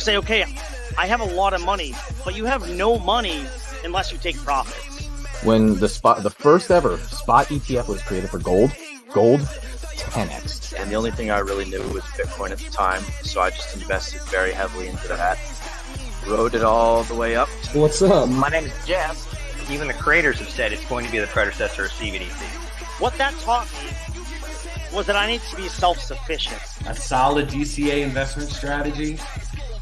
say, okay, I have a lot of money, but you have no money unless you take profits. When the first ever spot ETF was created for gold 10x. And the only thing I really knew was Bitcoin at the time, so I just invested very heavily into that. Rode it all the way up. What's up? My name is Jess. Even the creators have said it's going to be the predecessor of CBDC. What that taught me was that I need to be self-sufficient. A solid DCA investment strategy,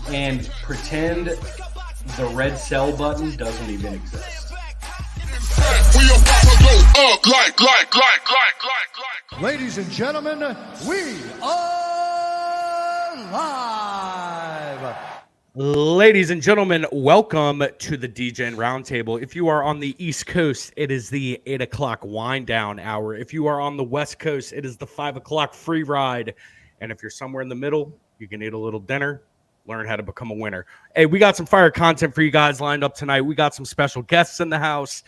and pretend the red sell button doesn't even exist. We about to go up like. Ladies and gentlemen, we are live. Ladies and gentlemen, welcome to the DGen Roundtable. If you are on the East Coast, it is the 8 o'clock wind down hour. If you are on the West Coast, it is the 5 o'clock free ride. And if you're somewhere in the middle, you can eat a little dinner, learn how to become a winner. Hey, we got some fire content for you guys lined up tonight. We got some special guests in the house.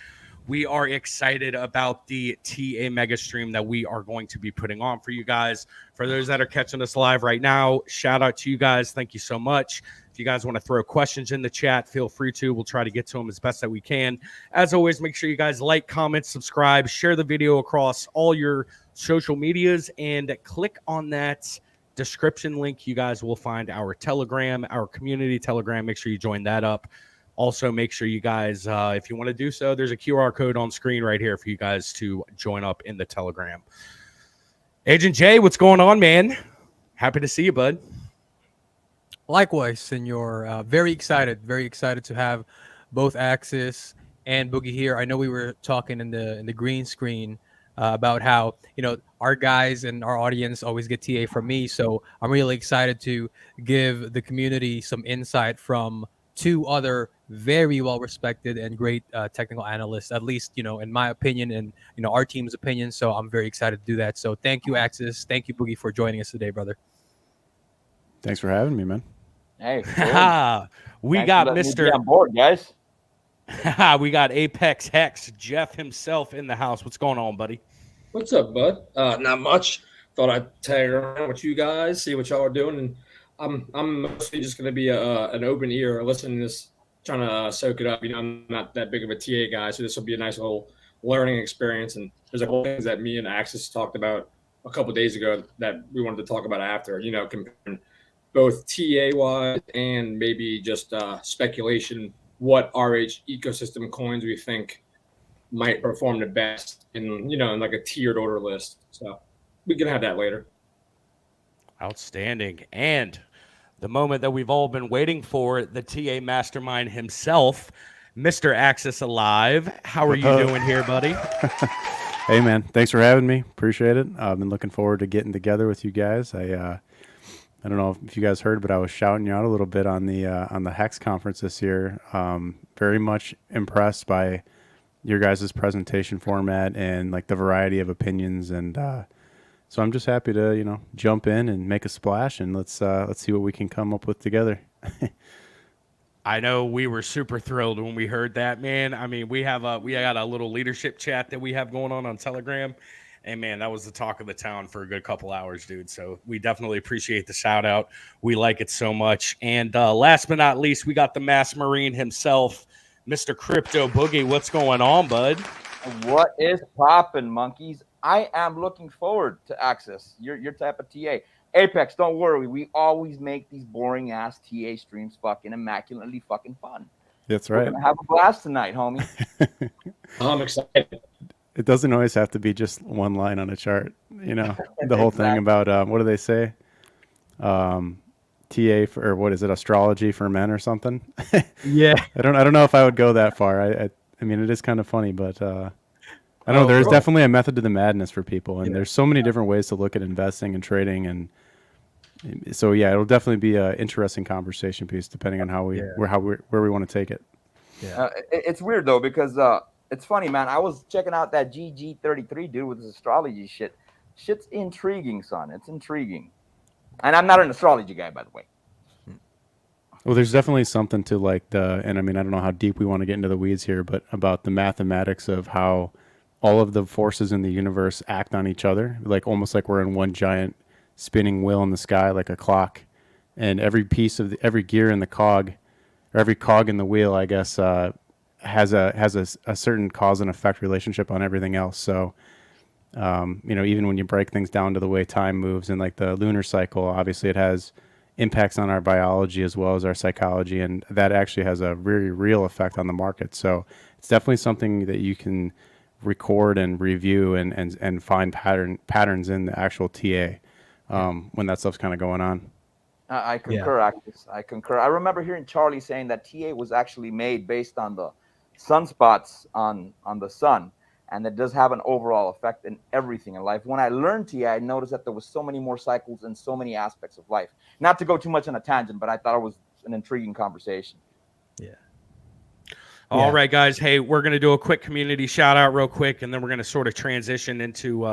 We are excited about the TA mega stream that we are going to be putting on for you guys. For those that are catching us live right now, shout out to you guys. Thank you so much. If you guys want to throw questions in the chat, feel free to. We'll try to get to them as best that we can. As always, make sure you guys like, comment, subscribe, share the video across all your social medias, and click on that description link. You guys will find our Telegram, our community Telegram. Make sure you join that up. Also, make sure you guys, if you want to do so, there's a QR code on screen right here for you guys to join up in the Telegram. Agent Jay, what's going on, man? Happy to see you, bud. Likewise, senor. Very excited to have both Axis and Boogie here. I know we were talking in the green screen about how, our guys and our audience always get TA from me. So I'm really excited to give the community some insight from two other very well-respected and great technical analysts, at least, in my opinion and, our team's opinion. So I'm very excited to do that. So thank you, Axis. Thank you, Boogie, for joining us today, brother. Thanks for having me, man. Hey, we got Mr. on board, guys. We got Apex Hex, Jeff himself in the house. What's going on, buddy? What's up, bud? Not much. Thought I'd tag around with you guys, see what y'all are doing, and I'm mostly just going to be an open ear, listening to this, trying to soak it up. I'm not that big of a TA guy, so this will be a nice little learning experience. And there's a couple things that me and Axis talked about a couple of days ago that we wanted to talk about after. Comparing both TA-wise and maybe just speculation, what RH ecosystem coins we think might perform the best in like a tiered order list. So we can have that later. Outstanding. And the moment that we've all been waiting for, the TA mastermind himself, Mr. Axis Alive. How are you doing here, buddy? Hey, man. Thanks for having me. Appreciate it. I've been looking forward to getting together with you guys. I don't know if you guys heard, but I was shouting you out a little bit on the Hex conference this year. Very much impressed by your guys' presentation format and like the variety of opinions, and so I'm just happy to jump in and make a splash, and let's see what we can come up with together. I know we were super thrilled when we heard that, man. I mean, we got a little leadership chat that we have going on Telegram. And, man, that was the talk of the town for a good couple hours, dude. So we definitely appreciate the shout-out. We like it so much. And last but not least, we got the Mass Marine himself, Mr. Crypto Boogie. What's going on, bud? What is poppin', monkeys? I am looking forward to Access, your type of TA. Apex, don't worry. We always make these boring-ass TA streams fucking immaculately fucking fun. That's right. We're going to have a blast tonight, homie. I'm excited. It doesn't always have to be just one line on a chart, the whole thing about, what do they say? TA for, or what is it? Astrology for men or something. Yeah. I don't know if I would go that far. I mean, it is kind of funny, but, I don't know. There's definitely a method to the madness for people. And there's so many different ways to look at investing and trading. And so, yeah, it'll definitely be an interesting conversation piece, depending on where we want to take it. Yeah. It's weird though, because, it's funny, man. I was checking out that GG33 dude with his astrology shit. Shit's intriguing, son. It's intriguing. And I'm not an astrology guy, by the way. Well, there's definitely something to and I mean, I don't know how deep we want to get into the weeds here, but about the mathematics of how all of the forces in the universe act on each other, like almost like we're in one giant spinning wheel in the sky, like a clock. and every piece of every gear in the cog, or every cog in the wheel, I guess, has a certain cause and effect relationship on everything else. So, even when you break things down to the way time moves and like the lunar cycle, obviously it has impacts on our biology as well as our psychology, and that actually has a very real effect on the market. So it's definitely something that you can record and review and find patterns in the actual TA when that stuff's kind of going on. I concur, Axis. I concur. I remember hearing Charlie saying that TA was actually made based on the sunspots on the sun, and it does have an overall effect in everything in life. When I learned TA, I noticed that there was so many more cycles and so many aspects of life. Not to go too much on a tangent, but I thought it was an intriguing conversation. All right, guys. Hey, we're going to do a quick community shout out real quick, and then we're going to sort of transition into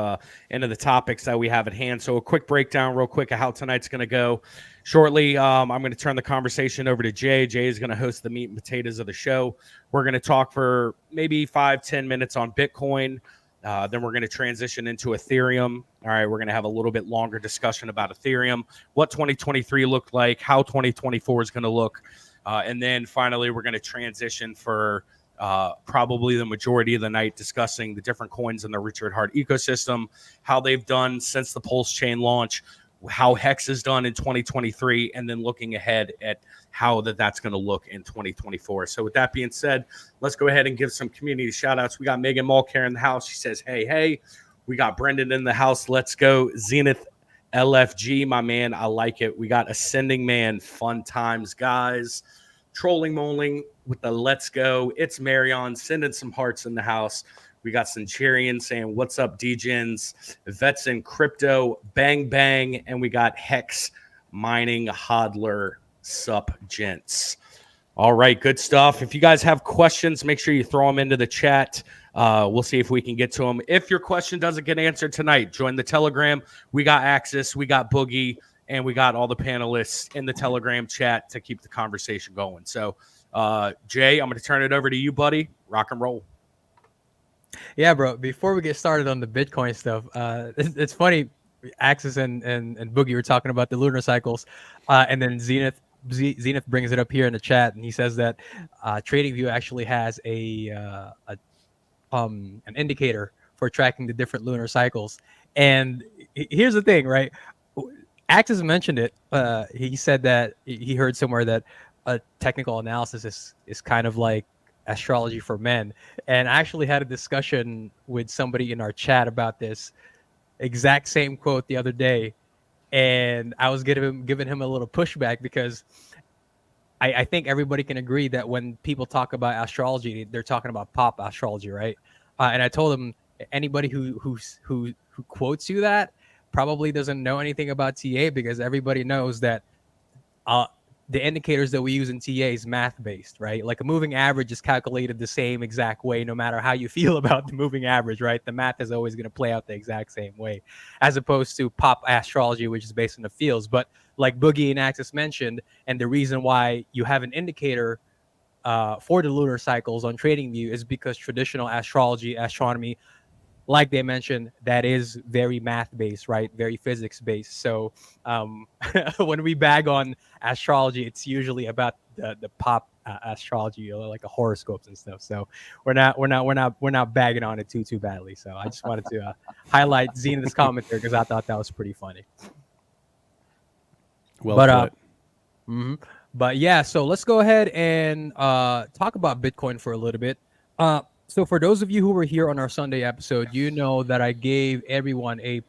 the topics that we have at hand. So a quick breakdown real quick of how tonight's going to go. Shortly, I'm going to turn the conversation over to Jay. Jay is going to host the meat and potatoes of the show. We're going to talk for maybe 5-10 minutes on Bitcoin. Then we're going to transition into Ethereum. All right, we're going to have a little bit longer discussion about Ethereum, what 2023 looked like, how 2024 is going to look. And then finally, we're going to transition for probably the majority of the night discussing the different coins in the Richard Heart ecosystem, how they've done since the PulseChain launch, how Hex has done in 2023, and then looking ahead at how that's going to look in 2024. So with that being said, let's go ahead and give some community shout outs. We got Megan Mulcair in the house. She says, hey. We got Brendan in the house. Let's go. Zenith LFG, my man. I like it. We got Ascending Man. Fun times, guys. Trolling Moling with the let's go. It's Marion sending some hearts in the house. We got Centurion saying, what's up, DGens? Vets in Crypto, Bang Bang. And we got Hex Mining Hodler, sup, gents. All right, good stuff. If you guys have questions, make sure you throw them into the chat. We'll see if we can get to them. If your question doesn't get answered tonight, join the Telegram. We got Axis, we got Boogie, and we got all the panelists in the Telegram chat to keep the conversation going. So, Jay, I'm going to turn it over to you, buddy. Rock and roll. Yeah, bro. Before we get started on the Bitcoin stuff, it's funny. Axis and Boogie were talking about the lunar cycles, and then Zenith brings it up here in the chat, and he says that TradingView actually has an indicator for tracking the different lunar cycles. And here's the thing, right? Axis mentioned it. He said that he heard somewhere that a technical analysis is kind of like astrology for men. And I actually had a discussion with somebody in our chat about this exact same quote the other day. And I was giving him a little pushback because I think everybody can agree that when people talk about astrology, they're talking about pop astrology, right? And I told him anybody who quotes you that probably doesn't know anything about TA, because everybody knows that the indicators that we use in TA is math-based, right? Like a moving average is calculated the same exact way, no matter how you feel about the moving average, right? The math is always going to play out the exact same way, as opposed to pop astrology, which is based on the fields. But like Boogie and Axis mentioned, and the reason why you have an indicator for the lunar cycles on TradingView is because traditional astronomy, like they mentioned, that is very math-based, right? Very physics-based. So when we bag on astrology, it's usually about the pop astrology, like a horoscopes and stuff. So we're not bagging on it too badly. So I just wanted to highlight Zenith's comment there because I thought that was pretty funny. Well put. But yeah, so let's go ahead and talk about Bitcoin for a little bit. So for those of you who were here on our Sunday episode, you know that I gave everyone I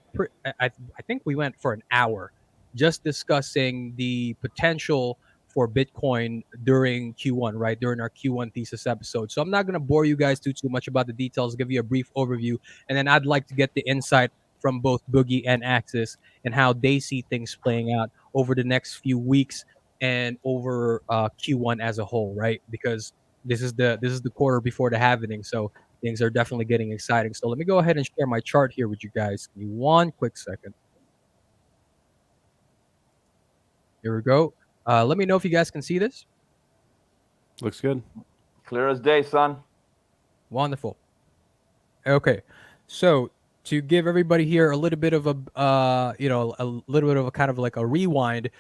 think we went for an hour just discussing the potential for Bitcoin during Q1, right? During our Q1 thesis episode. So I'm not going to bore you guys too much about the details, give you a brief overview. And then I'd like to get the insight from both Boogie and Axis and how they see things playing out over the next few weeks and over Q1 as a whole, right? Because this is the quarter before the halving, so things are definitely getting exciting. So let me go ahead and share my chart here with you guys. Give me one quick second. Here we go. Let me know if you guys can see this. Looks good. Clear as day, son. Wonderful. Okay, so to give everybody here a little bit of a a little bit of a kind of like a rewind.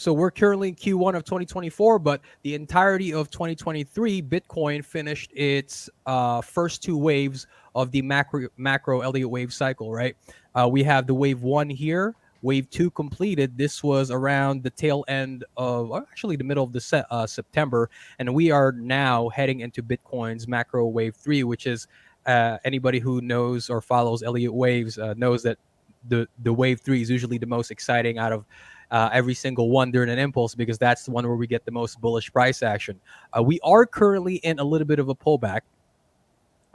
So we're currently in Q1 of 2024, but the entirety of 2023, Bitcoin finished its first two waves of the macro Elliott wave cycle, right? We have the wave 1 here, wave 2 completed. This was around the tail end of, actually the middle of the September, and we are now heading into Bitcoin's macro wave 3, which is anybody who knows or follows Elliott waves knows that the wave 3 is usually the most exciting out of every single one during an impulse, because that's the one where we get the most bullish price action. We are currently in a little bit of a pullback,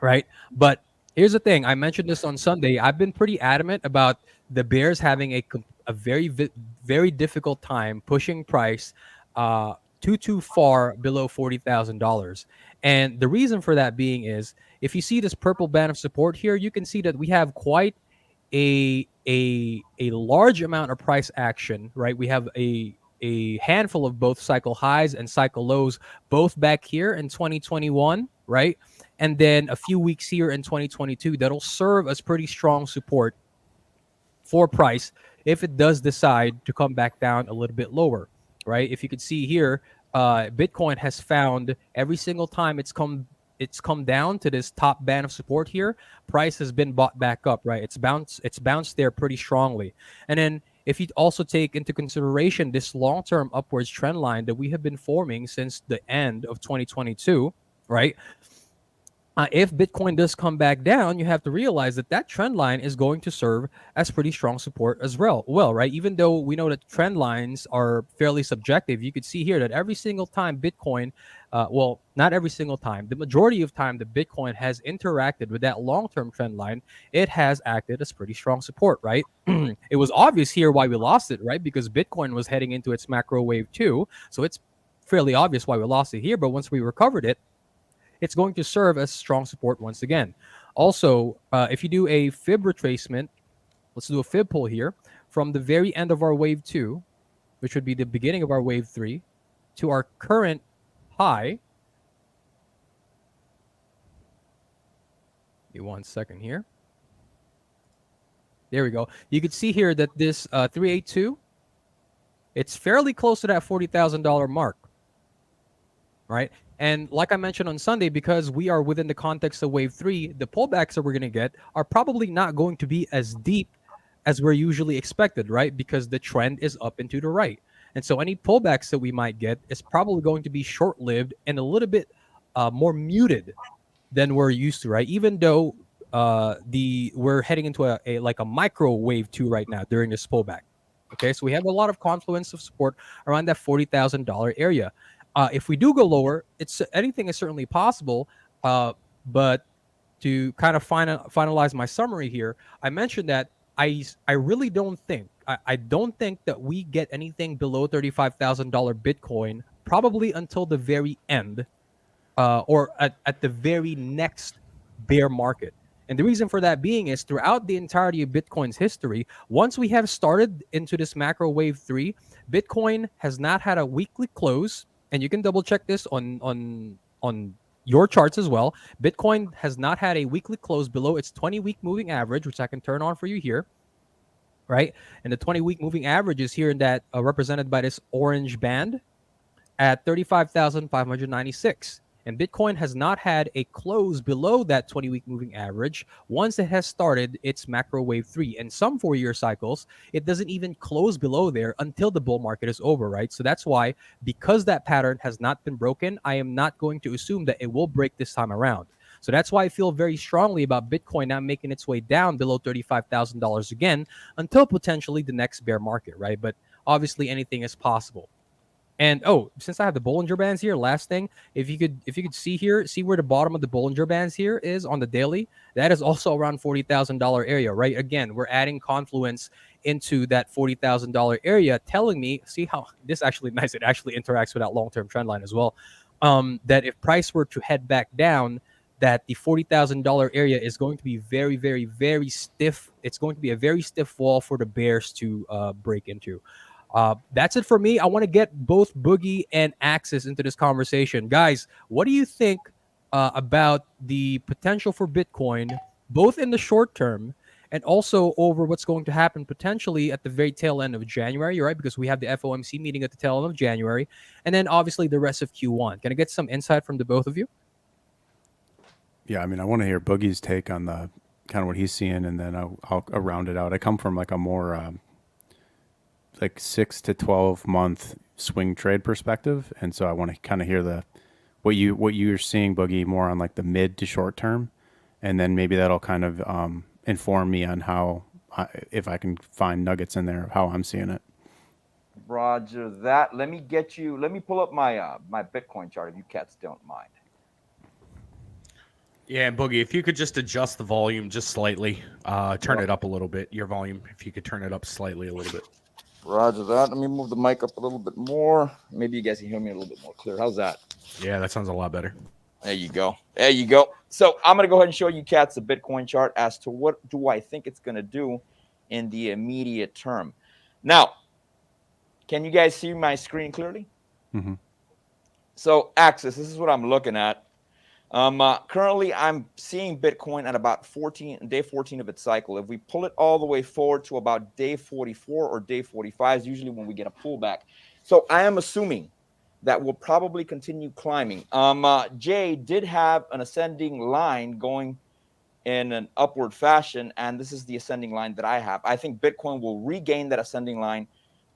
right? But here's the thing. I mentioned this on Sunday. I've been pretty adamant about the bears having a very difficult time pushing price too far below $40,000. And the reason for that being is, if you see this purple band of support here, you can see that we have quite a large amount of price action, right? We have a handful of both cycle highs and cycle lows, both back here in 2021, right? And then a few weeks here in 2022 that'll serve as pretty strong support for price if it does decide to come back down a little bit lower, right? If you could see here, Bitcoin has found every single time it's come down to this top band of support here, price has been bought back up, right? It's bounced there pretty strongly. And then if you also take into consideration this long-term upwards trend line that we have been forming since the end of 2022, right? If Bitcoin does come back down, you have to realize that trend line is going to serve as pretty strong support as well, right? Even though we know that trend lines are fairly subjective, you could see here that every single time Bitcoin, well, not every single time, the majority of time that Bitcoin has interacted with that long-term trend line, it has acted as pretty strong support, right? It was obvious here why we lost it, right? Because Bitcoin was heading into its macro wave 2, so it's fairly obvious why we lost it here. But once we recovered it, it's going to serve as strong support once again. Also, if you do a fib retracement, let's do a fib pull here from the very end of our wave 2, which would be the beginning of our wave 3, to our current high. Give me 1 second here. There we go. You could see here that this 382, it's fairly close to that $40,000 mark, right? And like I mentioned on Sunday, because we are within the context of wave 3, the pullbacks that we're going to get are probably not going to be as deep as we're usually expected, right? Because the trend is up and to the right. And so any pullbacks that we might get is probably going to be short-lived and a little bit more muted than we're used to, right? Even though we're heading into a micro wave 2 right now during this pullback. Okay, so we have a lot of confluence of support around that $40,000 area. If we do go lower, anything is certainly possible. But to kind of finalize my summary here, I mentioned that I really don't think I don't think that we get anything below $35,000 Bitcoin probably until the very end, or at the very next bear market. And the reason for that being is throughout the entirety of Bitcoin's history, once we have started into this macro wave 3, Bitcoin has not had a weekly close. And you can double check this on your charts as well. Bitcoin has not had a weekly close below its 20-week moving average, which I can turn on for you here, right? And the 20-week moving average is here in that represented by this orange band at 35,596. And Bitcoin has not had a close below that 20-week moving average once it has started its macro wave 3. And some 4-year cycles, it doesn't even close below there until the bull market is over, right? So that's why, because that pattern has not been broken, I am not going to assume that it will break this time around. So that's why I feel very strongly about Bitcoin not making its way down below $35,000 again until potentially the next bear market, right? But obviously anything is possible. And since I have the Bollinger Bands here, last thing, if you could see here, see where the bottom of the Bollinger Bands here is on the daily, that is also around $40,000 area, right? Again, we're adding confluence into that $40,000 area, telling me, see how this actually nice, it actually interacts with that long-term trend line as well, that if price were to head back down, that the $40,000 area is going to be very, very, very stiff. It's going to be a very stiff wall for the bears to break into. That's it for me. I want to get both Boogie and Axis into this conversation. Guys, what do you think about the potential for Bitcoin both in the short term and also over what's going to happen potentially at the very tail end of January, right? Because we have the FOMC meeting at the tail end of January, and then obviously the rest of Q1. Can I get some insight from the both of you? Yeah, I mean, I want to hear Boogie's take on the kind of what he's seeing, and then I'll round it out. I come from like a more like 6 to 12 month swing trade perspective, and so I want to kind of hear what you're seeing, Boogie, more on like the mid to short term, and then maybe that'll kind of inform me on how if I can find nuggets in there of how I'm seeing it. Roger that. Let me pull up my my Bitcoin chart if you cats don't mind. Yeah, and Boogie, if you could just adjust the volume just slightly, turn it up a little bit. Your volume, if you could turn it up slightly a little bit. Roger that. Let me move the mic up a little bit more. Maybe you guys can hear me a little bit more clear. How's that? Yeah, that sounds a lot better. There you go. There you go. So I'm going to go ahead and show you cats the Bitcoin chart as to what do I think it's going to do in the immediate term. Now, can you guys see my screen clearly? Mm-hmm. So Axis, this is what I'm looking at. Currently, I'm seeing Bitcoin at about day 14 of its cycle. If we pull it all the way forward to about day 44 or day 45 is usually when we get a pullback. So I am assuming that will probably continue climbing. Jay did have an ascending line going in an upward fashion, and this is the ascending line that I have. I think Bitcoin will regain that ascending line,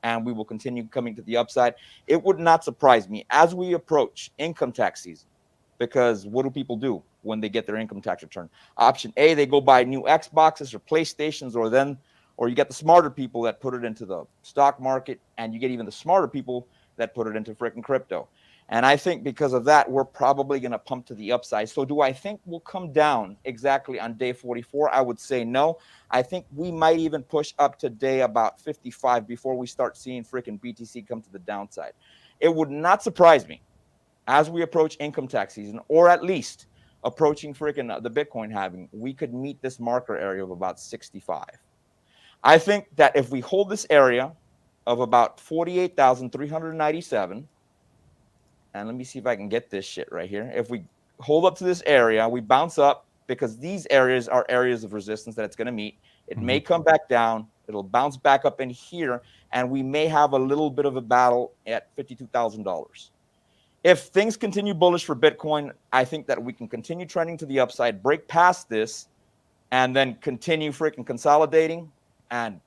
and we will continue coming to the upside. It would not surprise me as we approach income tax season, because what do people do when they get their income tax return? Option A, they go buy new Xboxes or PlayStations, or you get the smarter people that put it into the stock market, and you get even the smarter people that put it into freaking crypto. And I think because of that, we're probably going to pump to the upside. So do I think we'll come down exactly on day 44? I would say no. I think we might even push up to day about 55 before we start seeing freaking BTC come to the downside. It would not surprise me as we approach income tax season, or at least approaching freaking the Bitcoin halving, we could meet this marker area of about 65. I think that if we hold this area of about 48,397, and let me see if I can get this shit right here. If we hold up to this area, we bounce up, because these areas are areas of resistance that it's going to meet. It may come back down. It'll bounce back up in here, and we may have a little bit of a battle at $52,000. If things continue bullish for Bitcoin, I think that we can continue trending to the upside, break past this, and then continue freaking consolidating and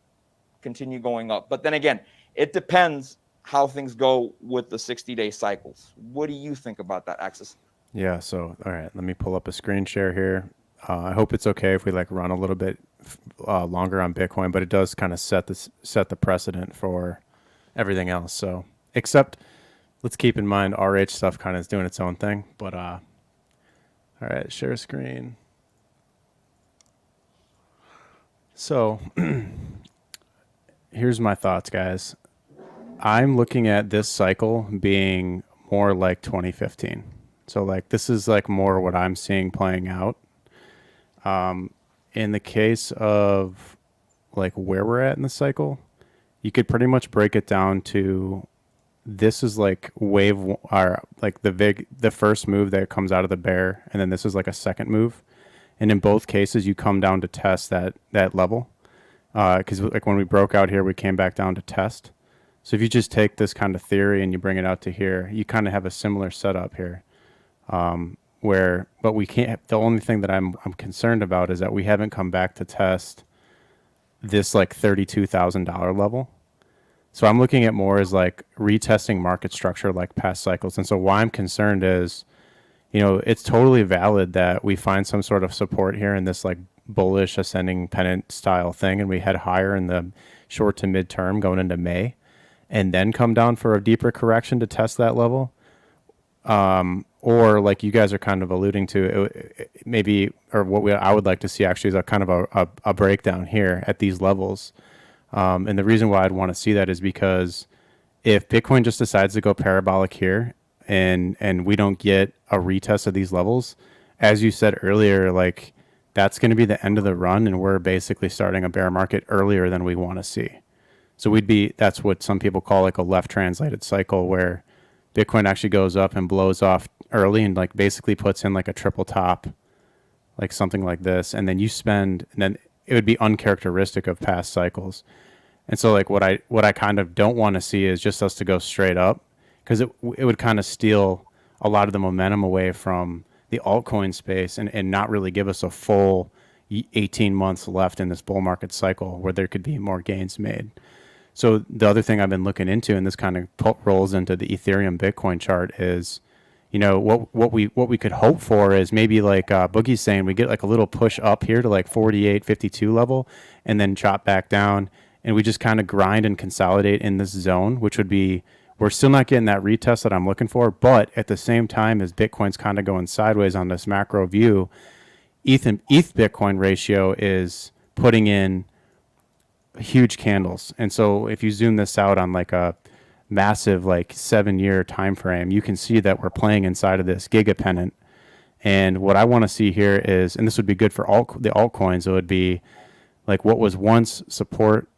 continue going up. But then again, it depends how things go with the 60-day cycles. What do you think about that, Axis? Yeah, so all right, let me pull up a screen share here. I hope it's okay if we like run a little bit longer on Bitcoin, but it does kind of set the precedent for everything else. So except let's keep in mind RH stuff kind of is doing its own thing. But all right, share screen. So here's my thoughts, guys. I'm looking at this cycle being more like 2015. So like this is like more what I'm seeing playing out. In the case of like where we're at in the cycle, you could pretty much break it down to this is like wave, or like the first move that comes out of the bear, and then this is like a second move. And in both cases, you come down to test that level. Because like when we broke out here, we came back down to test. So if you just take this kind of theory and you bring it out to here, you kind of have a similar setup here. But we can't. The only thing that I'm concerned about is that we haven't come back to test this like $32,000 level. So I'm looking at more as like retesting market structure like past cycles. And so why I'm concerned is, it's totally valid that we find some sort of support here in this like bullish ascending pennant style thing, and we head higher in the short to mid term going into May, and then come down for a deeper correction to test that level. Or like you guys are kind of alluding to, maybe, or I would like to see actually is a kind of a breakdown here at these levels. And the reason why I'd want to see that is because if Bitcoin just decides to go parabolic here and we don't get a retest of these levels, as you said earlier, like that's going to be the end of the run, and we're basically starting a bear market earlier than we want to see. So that's what some people call like a left translated cycle, where Bitcoin actually goes up and blows off early and like basically puts in like a triple top, like something like this, and then and then it would be uncharacteristic of past cycles. And so like what I kind of don't want to see is just us to go straight up, because it would kind of steal a lot of the momentum away from the altcoin space and not really give us a full 18 months left in this bull market cycle where there could be more gains made. So the other thing I've been looking into, and this kind of rolls into the Ethereum Bitcoin chart, is, what we could hope for is maybe like Boogie's saying, we get like a little push up here to like 48.52 level, and then chop back down, and we just kind of grind and consolidate in this zone, which would be, we're still not getting that retest that I'm looking for, but at the same time as Bitcoin's kind of going sideways on this macro view, ETH Bitcoin ratio is putting in huge candles. And so if you zoom this out on like a massive like 7-year time frame, you can see that we're playing inside of this giga pennant. And what I want to see here is, and this would be good for the altcoins, it would be like what was once support,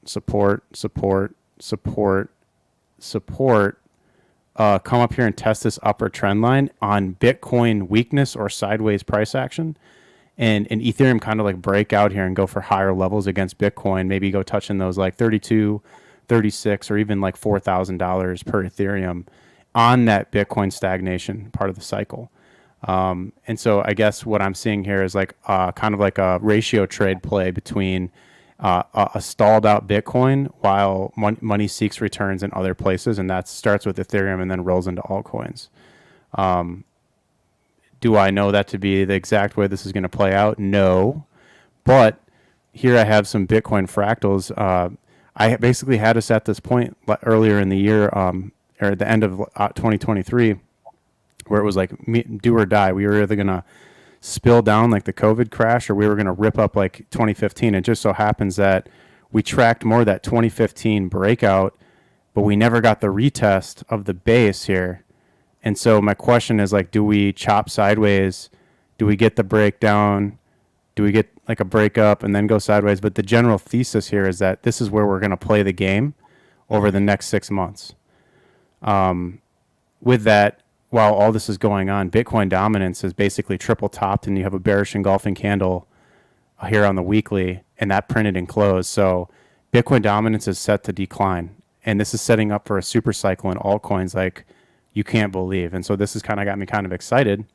come up here and test this upper trend line on Bitcoin weakness or sideways price action, and Ethereum kind of like break out here and go for higher levels against Bitcoin, maybe go touching those like 32, 36, or even like $4,000 per Ethereum on that Bitcoin stagnation part of the cycle. And so I guess what I'm seeing here is like kind of like a ratio trade play between a stalled out Bitcoin while money seeks returns in other places, and that starts with Ethereum and then rolls into altcoins. Do I know that to be the exact way this is going to play out? No. But here I have some Bitcoin fractals. I basically had us at this point earlier in the year, or at the end of 2023, where it was like do or die. We were either going to spill down like the COVID crash, or we were going to rip up like 2015. It just so happens that we tracked more of that 2015 breakout, but we never got the retest of the base here. And so my question is like, do we chop sideways? Do we get the breakdown? Do we get like a break up and then go sideways? But the general thesis here is that this is where we're going to play the game over the next 6 months. With that, while all this is going on, Bitcoin dominance is basically triple topped, and you have a bearish engulfing candle here on the weekly, and that printed and closed. So Bitcoin dominance is set to decline, and this is setting up for a super cycle in altcoins like you can't believe. And so this has kind of got me kind of excited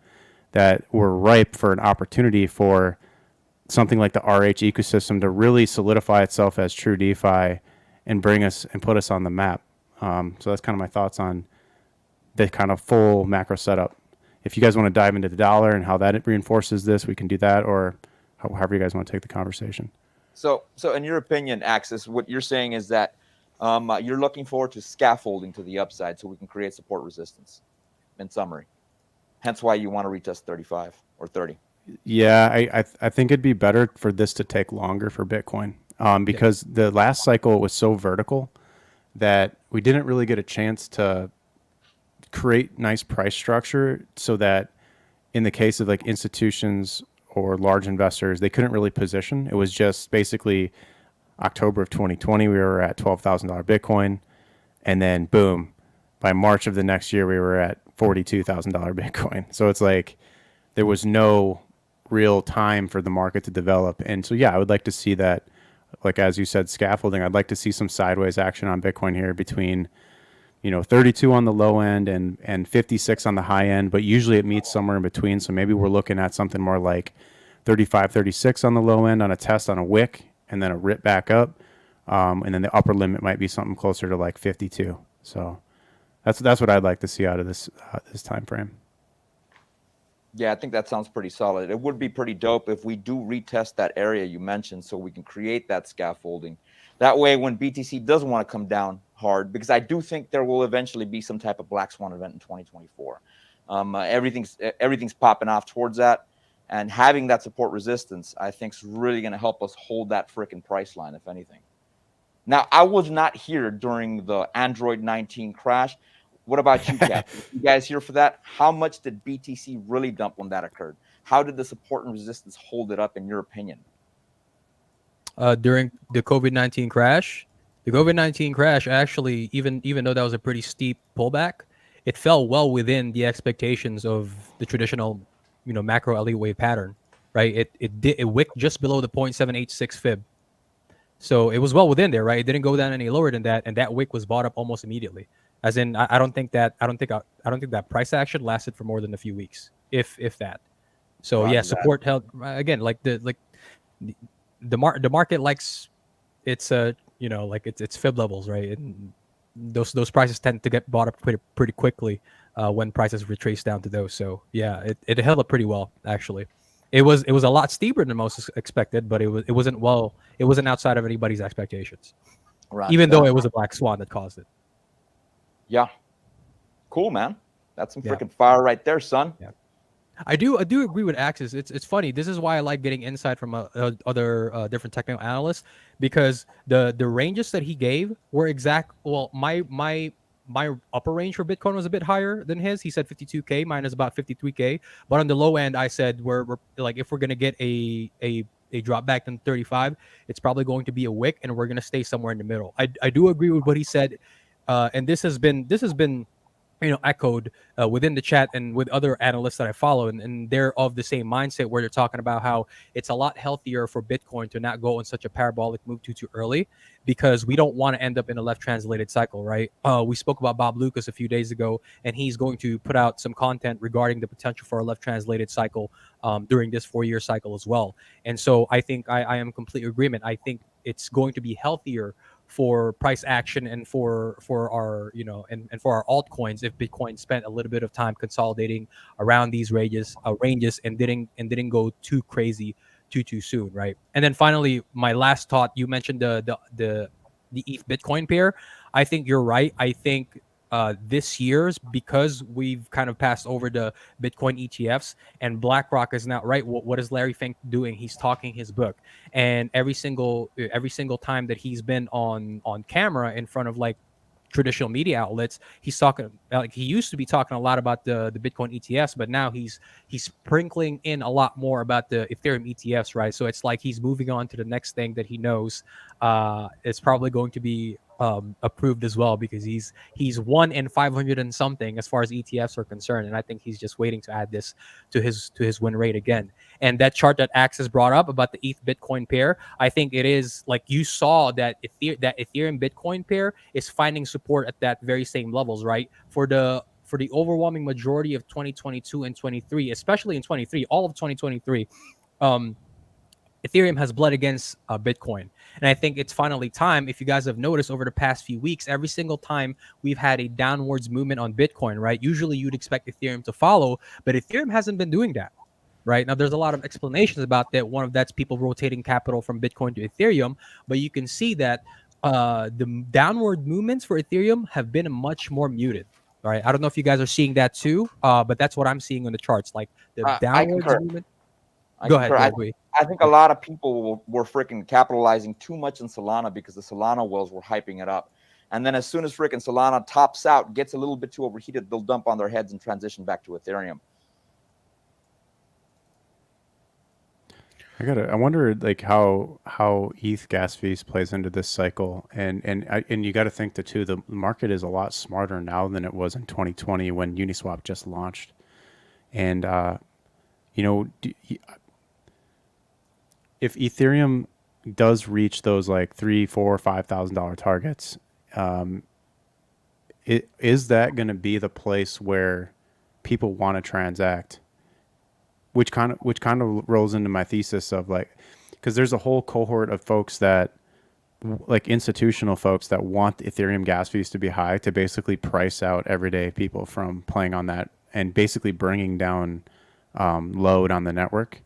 that we're ripe for an opportunity for something like the RH ecosystem to really solidify itself as true DeFi and bring us and put us on the map. So that's kind of my thoughts on the kind of full macro setup. If you guys want to dive into the dollar and how that reinforces this, we can do that, or however you guys want to take the conversation. So in your opinion, Axis, what you're saying is that you're looking forward to scaffolding to the upside so we can create support resistance, in summary. Hence why you want to retest 35 or 30. Yeah, I think it'd be better for this to take longer for Bitcoin, because the last cycle was so vertical that we didn't really get a chance to create nice price structure, so that in the case of like institutions or large investors, they couldn't really position. It was just basically October of 2020, we were at $12,000 Bitcoin. And then boom, by March of the next year, we were at $42,000 Bitcoin. So it's like there was no real time for the market to develop. And so, yeah, I would like to see that, like, as you said, scaffolding. I'd like to see some sideways action on Bitcoin here between, 32 on the low end and 56 on the high end, but usually it meets somewhere in between. So maybe we're looking at something more like 35, 36 on the low end on a test on a wick, and then a rip back up. And then the upper limit might be something closer to like 52. So that's what I'd like to see out of this time frame. Yeah, I think that sounds pretty solid. It would be pretty dope if we do retest that area you mentioned, so we can create that scaffolding. That way, when BTC does want to come down hard, because I do think there will eventually be some type of black swan event in 2024. Everything's popping off towards that, and having that support resistance, I think, is really going to help us hold that freaking price line, if anything. Now, I was not here during the Android 19 crash. What about you, Cap? You guys here for that? How much did BTC really dump when that occurred? How did the support and resistance hold it up, in your opinion? During the COVID-19 crash, actually, even though that was a pretty steep pullback, it fell well within the expectations of the traditional, macro elite wave pattern. right? It wicked just below the 0.786 fib. So it was well within there, right? It didn't go down any lower than that, and that wick was bought up almost immediately. As in, I don't think that price action lasted for more than a few weeks, if that. So Roger yeah, that. support held again. Like the market likes its like its fib levels, right? And those prices tend to get bought up pretty quickly when prices retrace down to those. So yeah, it held up pretty well actually. It was a lot steeper than most expected, but it wasn't outside of anybody's expectations. Roger Even though that. it was a black swan that caused it. Yeah. Cool, man. That's some Yeah. freaking fire right there, son. Yeah. I do agree with Axis. It's funny. This is why I like getting insight from other different technical analysts, because the ranges that he gave were exact. Well, my upper range for Bitcoin was a bit higher than his. He said 52K, mine is about 53K. But on the low end, I said we're like, if we're gonna get a drop back to 35, it's probably going to be a wick, and we're gonna stay somewhere in the middle. I do agree with what he said, and this has been echoed within the chat and with other analysts that I follow, and they're of the same mindset, where they're talking about how it's a lot healthier for Bitcoin to not go on such a parabolic move too early, because we don't want to end up in a left translated cycle, right? We spoke about Bob Lucas a few days ago, and he's going to put out some content regarding the potential for a left translated cycle during this 4-year cycle as well. And so I think I am in complete agreement. I think it's going to be healthier for price action and for our and for our altcoins if Bitcoin spent a little bit of time consolidating around these ranges and didn't go too crazy too soon, right? And then finally, my last thought, you mentioned the ETH Bitcoin pair. I think you're right. I think this year's, because we've kind of passed over the Bitcoin ETFs, and BlackRock is now right. What is Larry Fink doing? He's talking his book, and every single time that he's been on camera in front of like traditional media outlets, he's talking like he used to be talking a lot about the Bitcoin ETFs, but now he's sprinkling in a lot more about the Ethereum ETFs, right? So it's like he's moving on to the next thing that he knows is probably going to be approved as well, because he's 1 in 500 and something as far as ETFs are concerned, and I think he's just waiting to add this to his win rate again. And that chart that Axis brought up about the ETH Bitcoin pair, I think it is like you saw that Ethereum Bitcoin pair is finding support at that very same levels, right? For the overwhelming majority of 2022 and 23, especially in 23, all of 2023, Ethereum has bled against Bitcoin. And I think it's finally time. If you guys have noticed over the past few weeks, every single time we've had a downwards movement on Bitcoin, right? Usually you'd expect Ethereum to follow, but Ethereum hasn't been doing that, right? Now, there's a lot of explanations about that. One of that's people rotating capital from Bitcoin to Ethereum, but you can see that the downward movements for Ethereum have been much more muted. All right. I don't know if you guys are seeing that too, but that's what I'm seeing on the charts. Like the downward movement. Go ahead. I think a lot of people were freaking capitalizing too much in Solana because the Solana whales were hyping it up. And then as soon as freaking Solana tops out, gets a little bit too overheated, they'll dump on their heads and transition back to Ethereum. I wonder like how ETH gas fees plays into this cycle, and you got to think that too. The market is a lot smarter now than it was in 2020 when Uniswap just launched, and if Ethereum does reach those like $3,000, $4,000, $5,000 targets, is that going to be the place where people want to transact? Which kind of rolls into my thesis of like, because there's a whole cohort of folks that, like institutional folks that want Ethereum gas fees to be high to basically price out everyday people from playing on that and basically bringing down load on the network,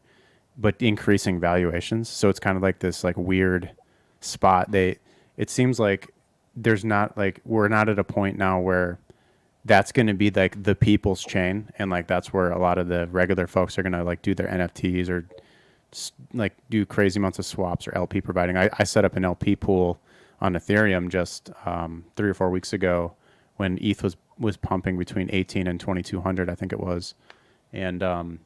but increasing valuations. So it's kind of like this like weird spot. It seems like we're not at a point now where that's going to be like the people's chain, and like that's where a lot of the regular folks are going to like do their NFTs or like do crazy amounts of swaps or LP providing. I set up an LP pool on Ethereum just 3 or 4 weeks ago when ETH was pumping between 18 and 2200, I think it was, and at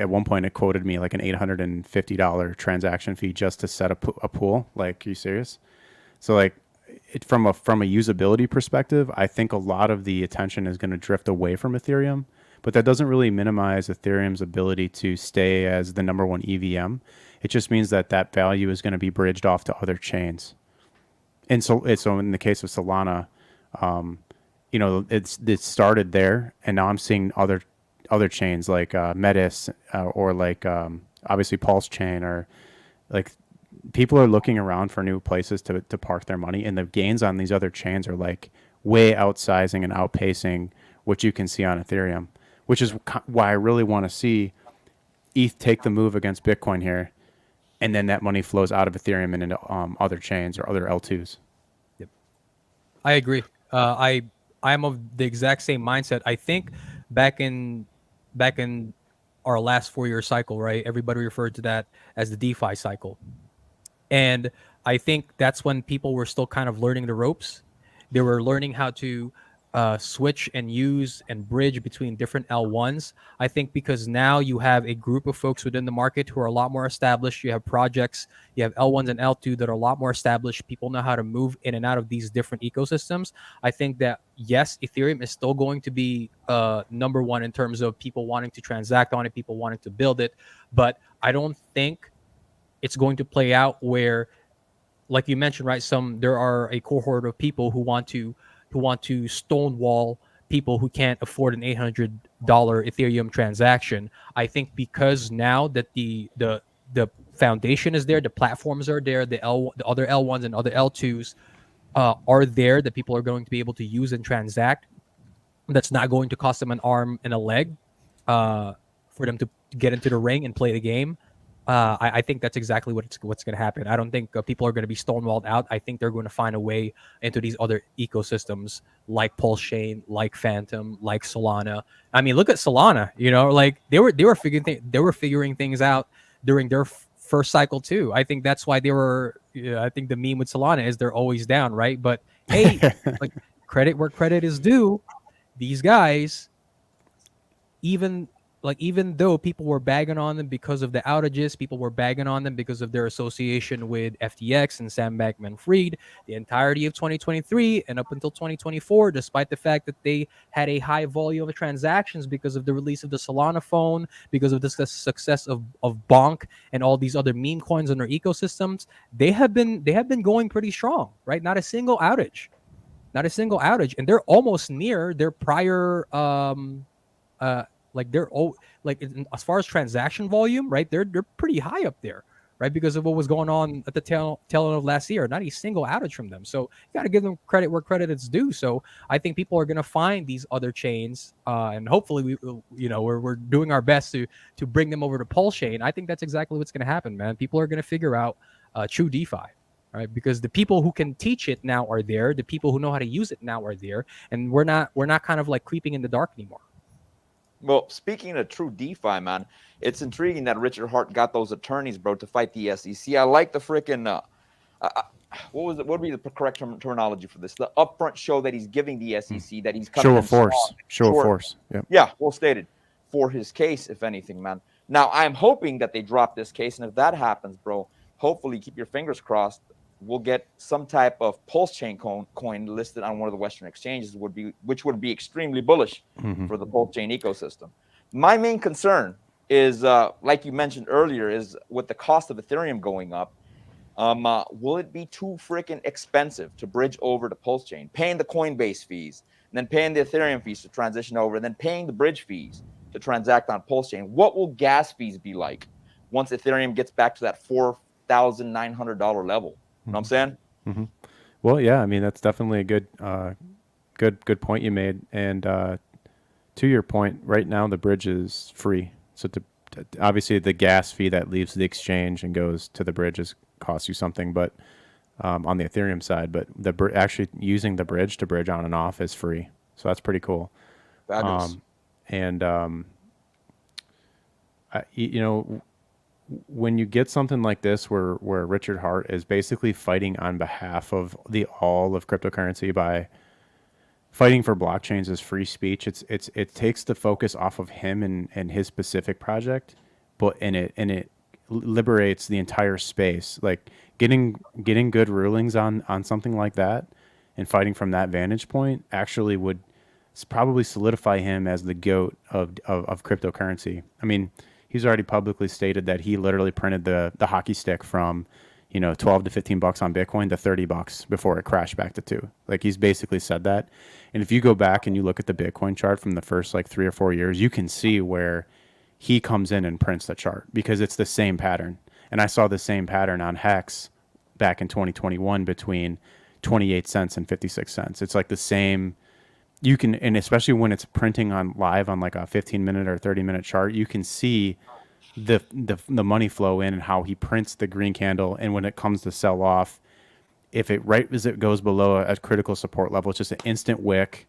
one point it quoted me like an $850 transaction fee just to set up a pool. Like, are you serious? So like, from a usability perspective, I think a lot of the attention is going to drift away from Ethereum, but that doesn't really minimize Ethereum's ability to stay as the number one EVM. It just means that that value is going to be bridged off to other chains. And so in the case of Solana, you know, it started there, and now I'm seeing other chains like Metis or like obviously PulseChain, or like people are looking around for new places to park their money, and the gains on these other chains are like way outsizing and outpacing what you can see on Ethereum, which is why I really want to see ETH take the move against Bitcoin here, and then that money flows out of Ethereum and into other chains or other L2s. Yep, I agree. I'm of the exact same mindset. I think back in our last 4-year cycle, right? Everybody referred to that as the DeFi cycle. And I think that's when people were still kind of learning the ropes. They were learning how to switch and use and bridge between different L1s. I think because now you have a group of folks within the market who are a lot more established. You have projects, you have L1s and L2 that are a lot more established. People know how to move in and out of these different ecosystems. I think that, yes, Ethereum is still going to be number one in terms of people wanting to transact on it, people wanting to build it. But I don't think it's going to play out where, like you mentioned, right? There are a cohort of people who want to stonewall people who can't afford an $800 Ethereum transaction. I think because now that the foundation is there, the platforms are there, the other L1s and other L2s are there that people are going to be able to use and transact. That's not going to cost them an arm and a leg for them to get into the ring and play the game. I think that's exactly what's going to happen. I don't think people are going to be stonewalled out. I think they're going to find a way into these other ecosystems like PulseChain, like Phantom, like Solana. I mean, look at Solana. You know, like they were figuring things out during their first cycle too. I think that's why they were. I think the meme with Solana is they're always down, right? But hey, like credit where credit is due. These guys, even though people were bagging on them because of the outages, people were bagging on them because of their association with FTX and Sam Bankman-Fried, the entirety of 2023 and up until 2024, despite the fact that they had a high volume of transactions because of the release of the Solana phone, because of the success of Bonk and all these other meme coins in their ecosystems, they have been going pretty strong, right? Not a single outage, and they're almost near their prior as far as transaction volume, right? They're pretty high up there, right? Because of what was going on at the tail end of last year. Not a single outage from them. So you got to give them credit where credit is due. So I think people are going to find these other chains, and hopefully we're doing our best to bring them over to PulseChain. I think that's exactly what's going to happen, man. People are going to figure out true DeFi. Right, because the people who can teach it now are there, the people who know how to use it now are there, and we're not kind of like creeping in the dark anymore. Well, speaking of true DeFi, man, it's intriguing that Richard Hart got those attorneys, bro, to fight the SEC. I like the freaking what would be the correct terminology for this? The upfront show that he's giving the SEC, that he's coming show of force. Yeah, well stated, for his case, if anything, man. Now, I'm hoping that they drop this case, and if that happens, bro, hopefully keep your fingers crossed. We'll get some type of PulseChain coin listed on one of the Western exchanges, which would be extremely bullish for the PulseChain ecosystem. My main concern is, like you mentioned earlier, is with the cost of Ethereum going up, will it be too freaking expensive to bridge over to PulseChain, paying the Coinbase fees, and then paying the Ethereum fees to transition over, and then paying the bridge fees to transact on PulseChain? What will gas fees be like once Ethereum gets back to that $4,900 level? You know what I'm saying? Mm-hmm. Well, yeah, I mean, that's definitely a good point you made. And to your point, right now the bridge is free. So obviously the gas fee that leaves the exchange and goes to the bridge costs you something, but on the Ethereum side, but actually using the bridge to bridge on and off is free. So that's pretty cool. Fabulous. When you get something like this where Richard Hart is basically fighting on behalf of all of cryptocurrency by fighting for blockchains as free speech, it takes the focus off of him and his specific project, and it liberates the entire space. Like getting good rulings on something like that and fighting from that vantage point actually would probably solidify him as the GOAT of cryptocurrency. I mean, he's already publicly stated that he literally printed the hockey stick from, you know, 12 to 15 bucks on Bitcoin to 30 bucks before it crashed back to 2. Like, he's basically said that. And if you go back and you look at the Bitcoin chart from the first like 3 or 4 years, you can see where he comes in and prints the chart because it's the same pattern. And I saw the same pattern on Hex back in 2021 between 28 cents and 56 cents. It's like the same. You can, and especially when it's printing on live on like a 15-minute or 30-minute chart, you can see the money flow in and how he prints the green candle. And when it comes to sell off, if it right as it goes below a critical support level, it's just an instant wick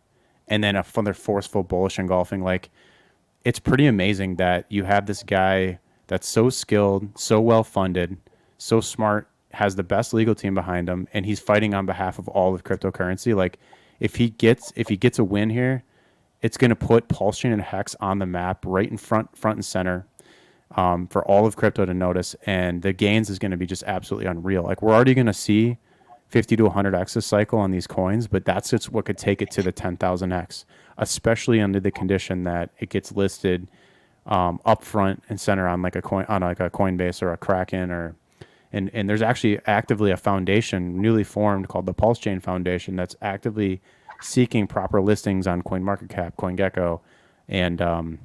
and then a further forceful bullish engulfing. Like, it's pretty amazing that you have this guy that's so skilled, so well funded, so smart, has the best legal team behind him, and he's fighting on behalf of all of cryptocurrency. Like, if he gets a win here, it's going to put PulseChain and Hex on the map right in front and center for all of crypto to notice, and the gains is going to be just absolutely unreal. Like, we're already going to see 50 to 100x this cycle on these coins, but that's just what could take it to the 10,000x, especially under the condition that it gets listed up front and center on like a coin, on like a Coinbase or a Kraken, or and there's actually actively a foundation newly formed called the PulseChain Foundation that's actively seeking proper listings on CoinMarketCap, CoinGecko, and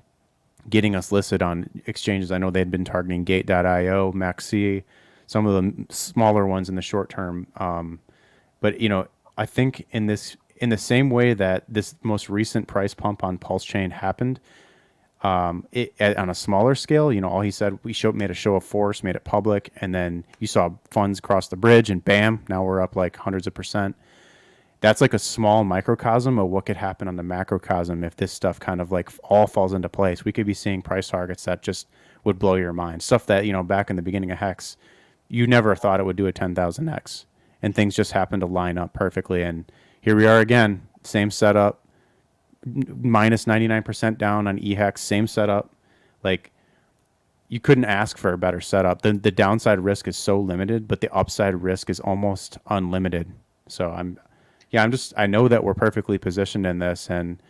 getting us listed on exchanges. I know they'd been targeting Gate.io, Maxi, some of the smaller ones in the short term. But, you know, I think in the same way that this most recent price pump on PulseChain happened, on a smaller scale, you know, all he said, made a show of force, made it public, and then you saw funds cross the bridge, and bam, now we're up like hundreds of percent. That's like a small microcosm of what could happen on the macrocosm if this stuff kind of like all falls into place. We could be seeing price targets that just would blow your mind. Stuff that, you know, back in the beginning of Hex, you never thought it would do a 10,000x, and things just happened to line up perfectly. And here we are again, same setup, minus 99% down on eHex, same setup. Like, you couldn't ask for a better setup. The downside risk is so limited, but the upside risk is almost unlimited. So I know that we're perfectly positioned in this, and,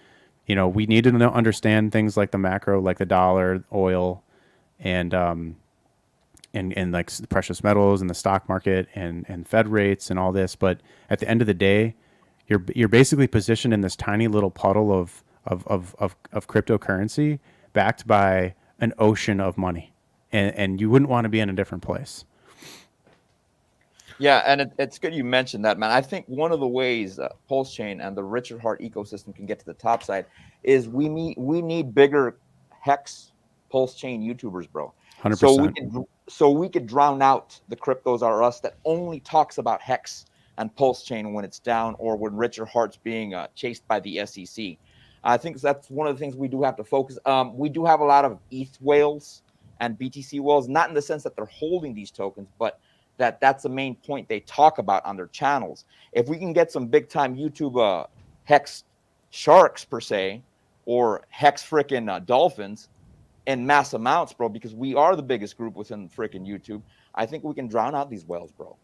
you know, we need to understand things like the macro, like the dollar, oil, and like the precious metals and the stock market and Fed rates and all this. But at the end of the day, you're basically positioned in this tiny little puddle of cryptocurrency backed by an ocean of money, and you wouldn't want to be in a different place. Yeah, and it's good you mentioned that, man. I think one of the ways PulseChain and the Richard Hart ecosystem can get to the top side is we need bigger Hex PulseChain YouTubers, bro. 100%. So we could drown out the Cryptos Are Us that only talks about Hex and PulseChain when it's down, or when Richard Hart's being chased by the SEC. I think that's one of the things we do have to focus. We do have a lot of ETH whales and BTC whales, not in the sense that they're holding these tokens, but that's the main point they talk about on their channels. If we can get some big time YouTube Hex sharks per se, or Hex frickin' dolphins in mass amounts, bro, because we are the biggest group within frickin' YouTube, I think we can drown out these whales, bro.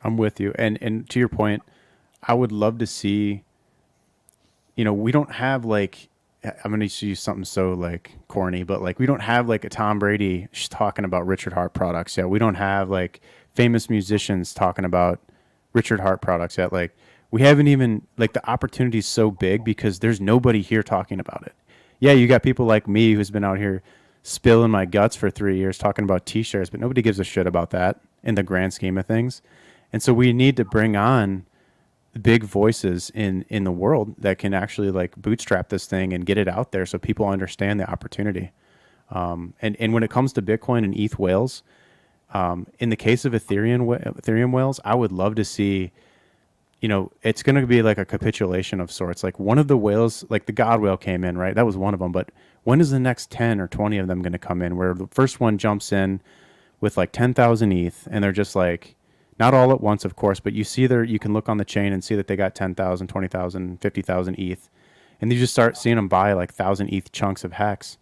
I'm with you. And to your point, I would love to see, you know, we don't have like, I'm going to use something so like corny, but like, we don't have like a Tom Brady talking about Richard Hart products yet. We don't have like famous musicians talking about Richard Hart products yet. Like, we haven't even, like, the opportunity is so big because there's nobody here talking about it. Yeah, you got people like me who's been out here spilling my guts for 3 years talking about T-shares, but nobody gives a shit about that in the grand scheme of things. And so we need to bring on big voices in the world that can actually like bootstrap this thing and get it out there so people understand the opportunity. And when it comes to Bitcoin and ETH whales, in the case of Ethereum whales, I would love to see, you know, it's going to be like a capitulation of sorts. Like, one of the whales, like the God whale came in, right? That was one of them. But when is the next 10 or 20 of them going to come in, where the first one jumps in with like 10,000 ETH, and they're just like, not all at once, of course, but you can look on the chain and see that they got 10,000, 20,000, 50,000 ETH. And you just start seeing them buy like 1,000 ETH chunks of Hex.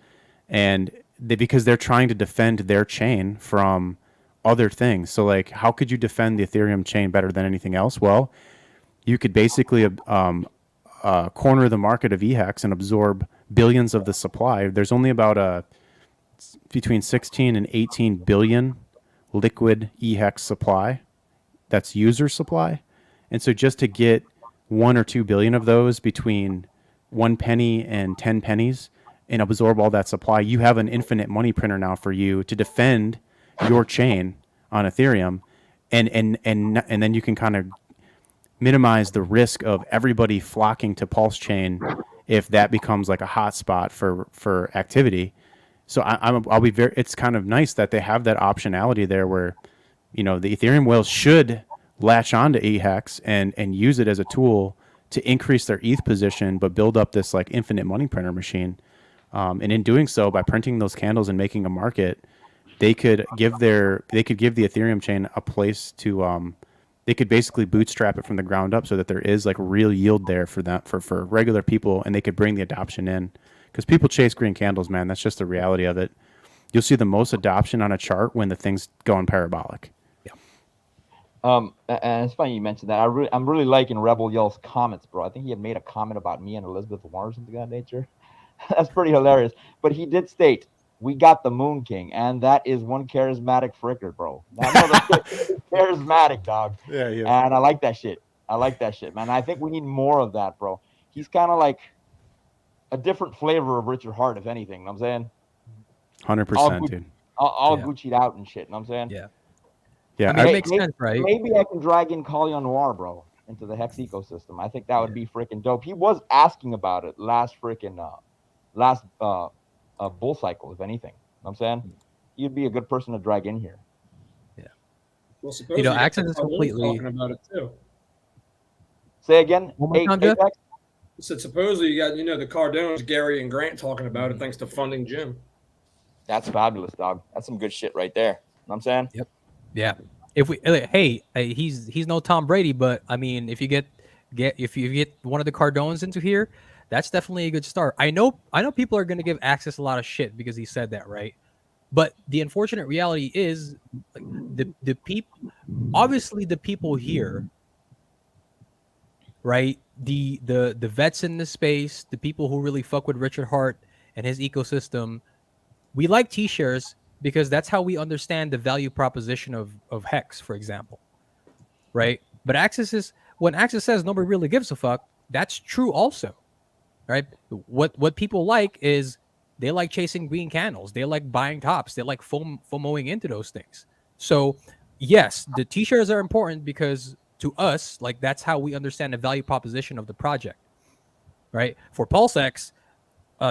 And because they're trying to defend their chain from other things. So like, how could you defend the Ethereum chain better than anything else? Well, you could basically corner the market of EHEX and absorb billions of the supply. There's only about between 16 and 18 billion liquid EHEX supply. That's user supply. And so just to get 1 or 2 billion of those between 1 penny and 10 pennies and absorb all that supply, you have an infinite money printer now for you to defend your chain on Ethereum. And then you can kind of minimize the risk of everybody flocking to PulseChain if that becomes like a hotspot for activity. So I'll be very. It's kind of nice that they have that optionality there, where the Ethereum whales should latch onto EHEX and use it as a tool to increase their ETH position, but build up this like infinite money printer machine. And in doing so, by printing those candles and making a market, they could give the Ethereum chain a place to they could basically bootstrap it from the ground up so that there is like real yield there for that for regular people, and they could bring the adoption in, because people chase green candles, man. That's just the reality of it. You'll see the most adoption on a chart when the thing's going parabolic. And it's funny you mentioned that. I'm really liking Rebel Yell's comments, bro. I think he had made a comment about me and Elizabeth Warren or something of that nature. That's pretty hilarious. But he did state, we got the Moon King, and that is one charismatic fricker, bro. That motherfucker is charismatic, dog. Yeah, yeah. And I like that shit. Man. I think we need more of that, bro. He's kind of like a different flavor of Richard Hart, if anything. You know what I'm saying? 100%, dude. All Gucci'd out and shit. You know what I'm saying? Yeah. Yeah, I mean, it makes sense, right? Maybe I can drag in Kalian Noir, bro, into the Hex ecosystem. I think that would be freaking dope. He was asking about it last bull cycle, if anything. You know what I'm saying? He'd be a good person to drag in here. Yeah. Well, suppose Access is completely talking about it too. Say again. One more time, Jeff? Apex? I said supposedly you got the Cardones, Gary and Grant talking about it thanks to funding Jim. That's fabulous, dog. That's some good shit right there. You know what I'm saying? Yep. Yeah. If we he's no Tom Brady, but I mean, if you get one of the Cardones into here, that's definitely a good start. I know people are going to give Access a lot of shit because he said that, right? But the unfortunate reality is, the people here, right? The vets in the space, the people who really fuck with Richard Hart and his ecosystem, we like T-shares because that's how we understand the value proposition of Hex, for example, right? But when Access says nobody really gives a fuck, that's true also, right? What people like is they like chasing green candles, they like buying tops, they like FOMOing into those things. So yes, the T-shares are important because to us, like, that's how we understand the value proposition of the project, right? For PulseX,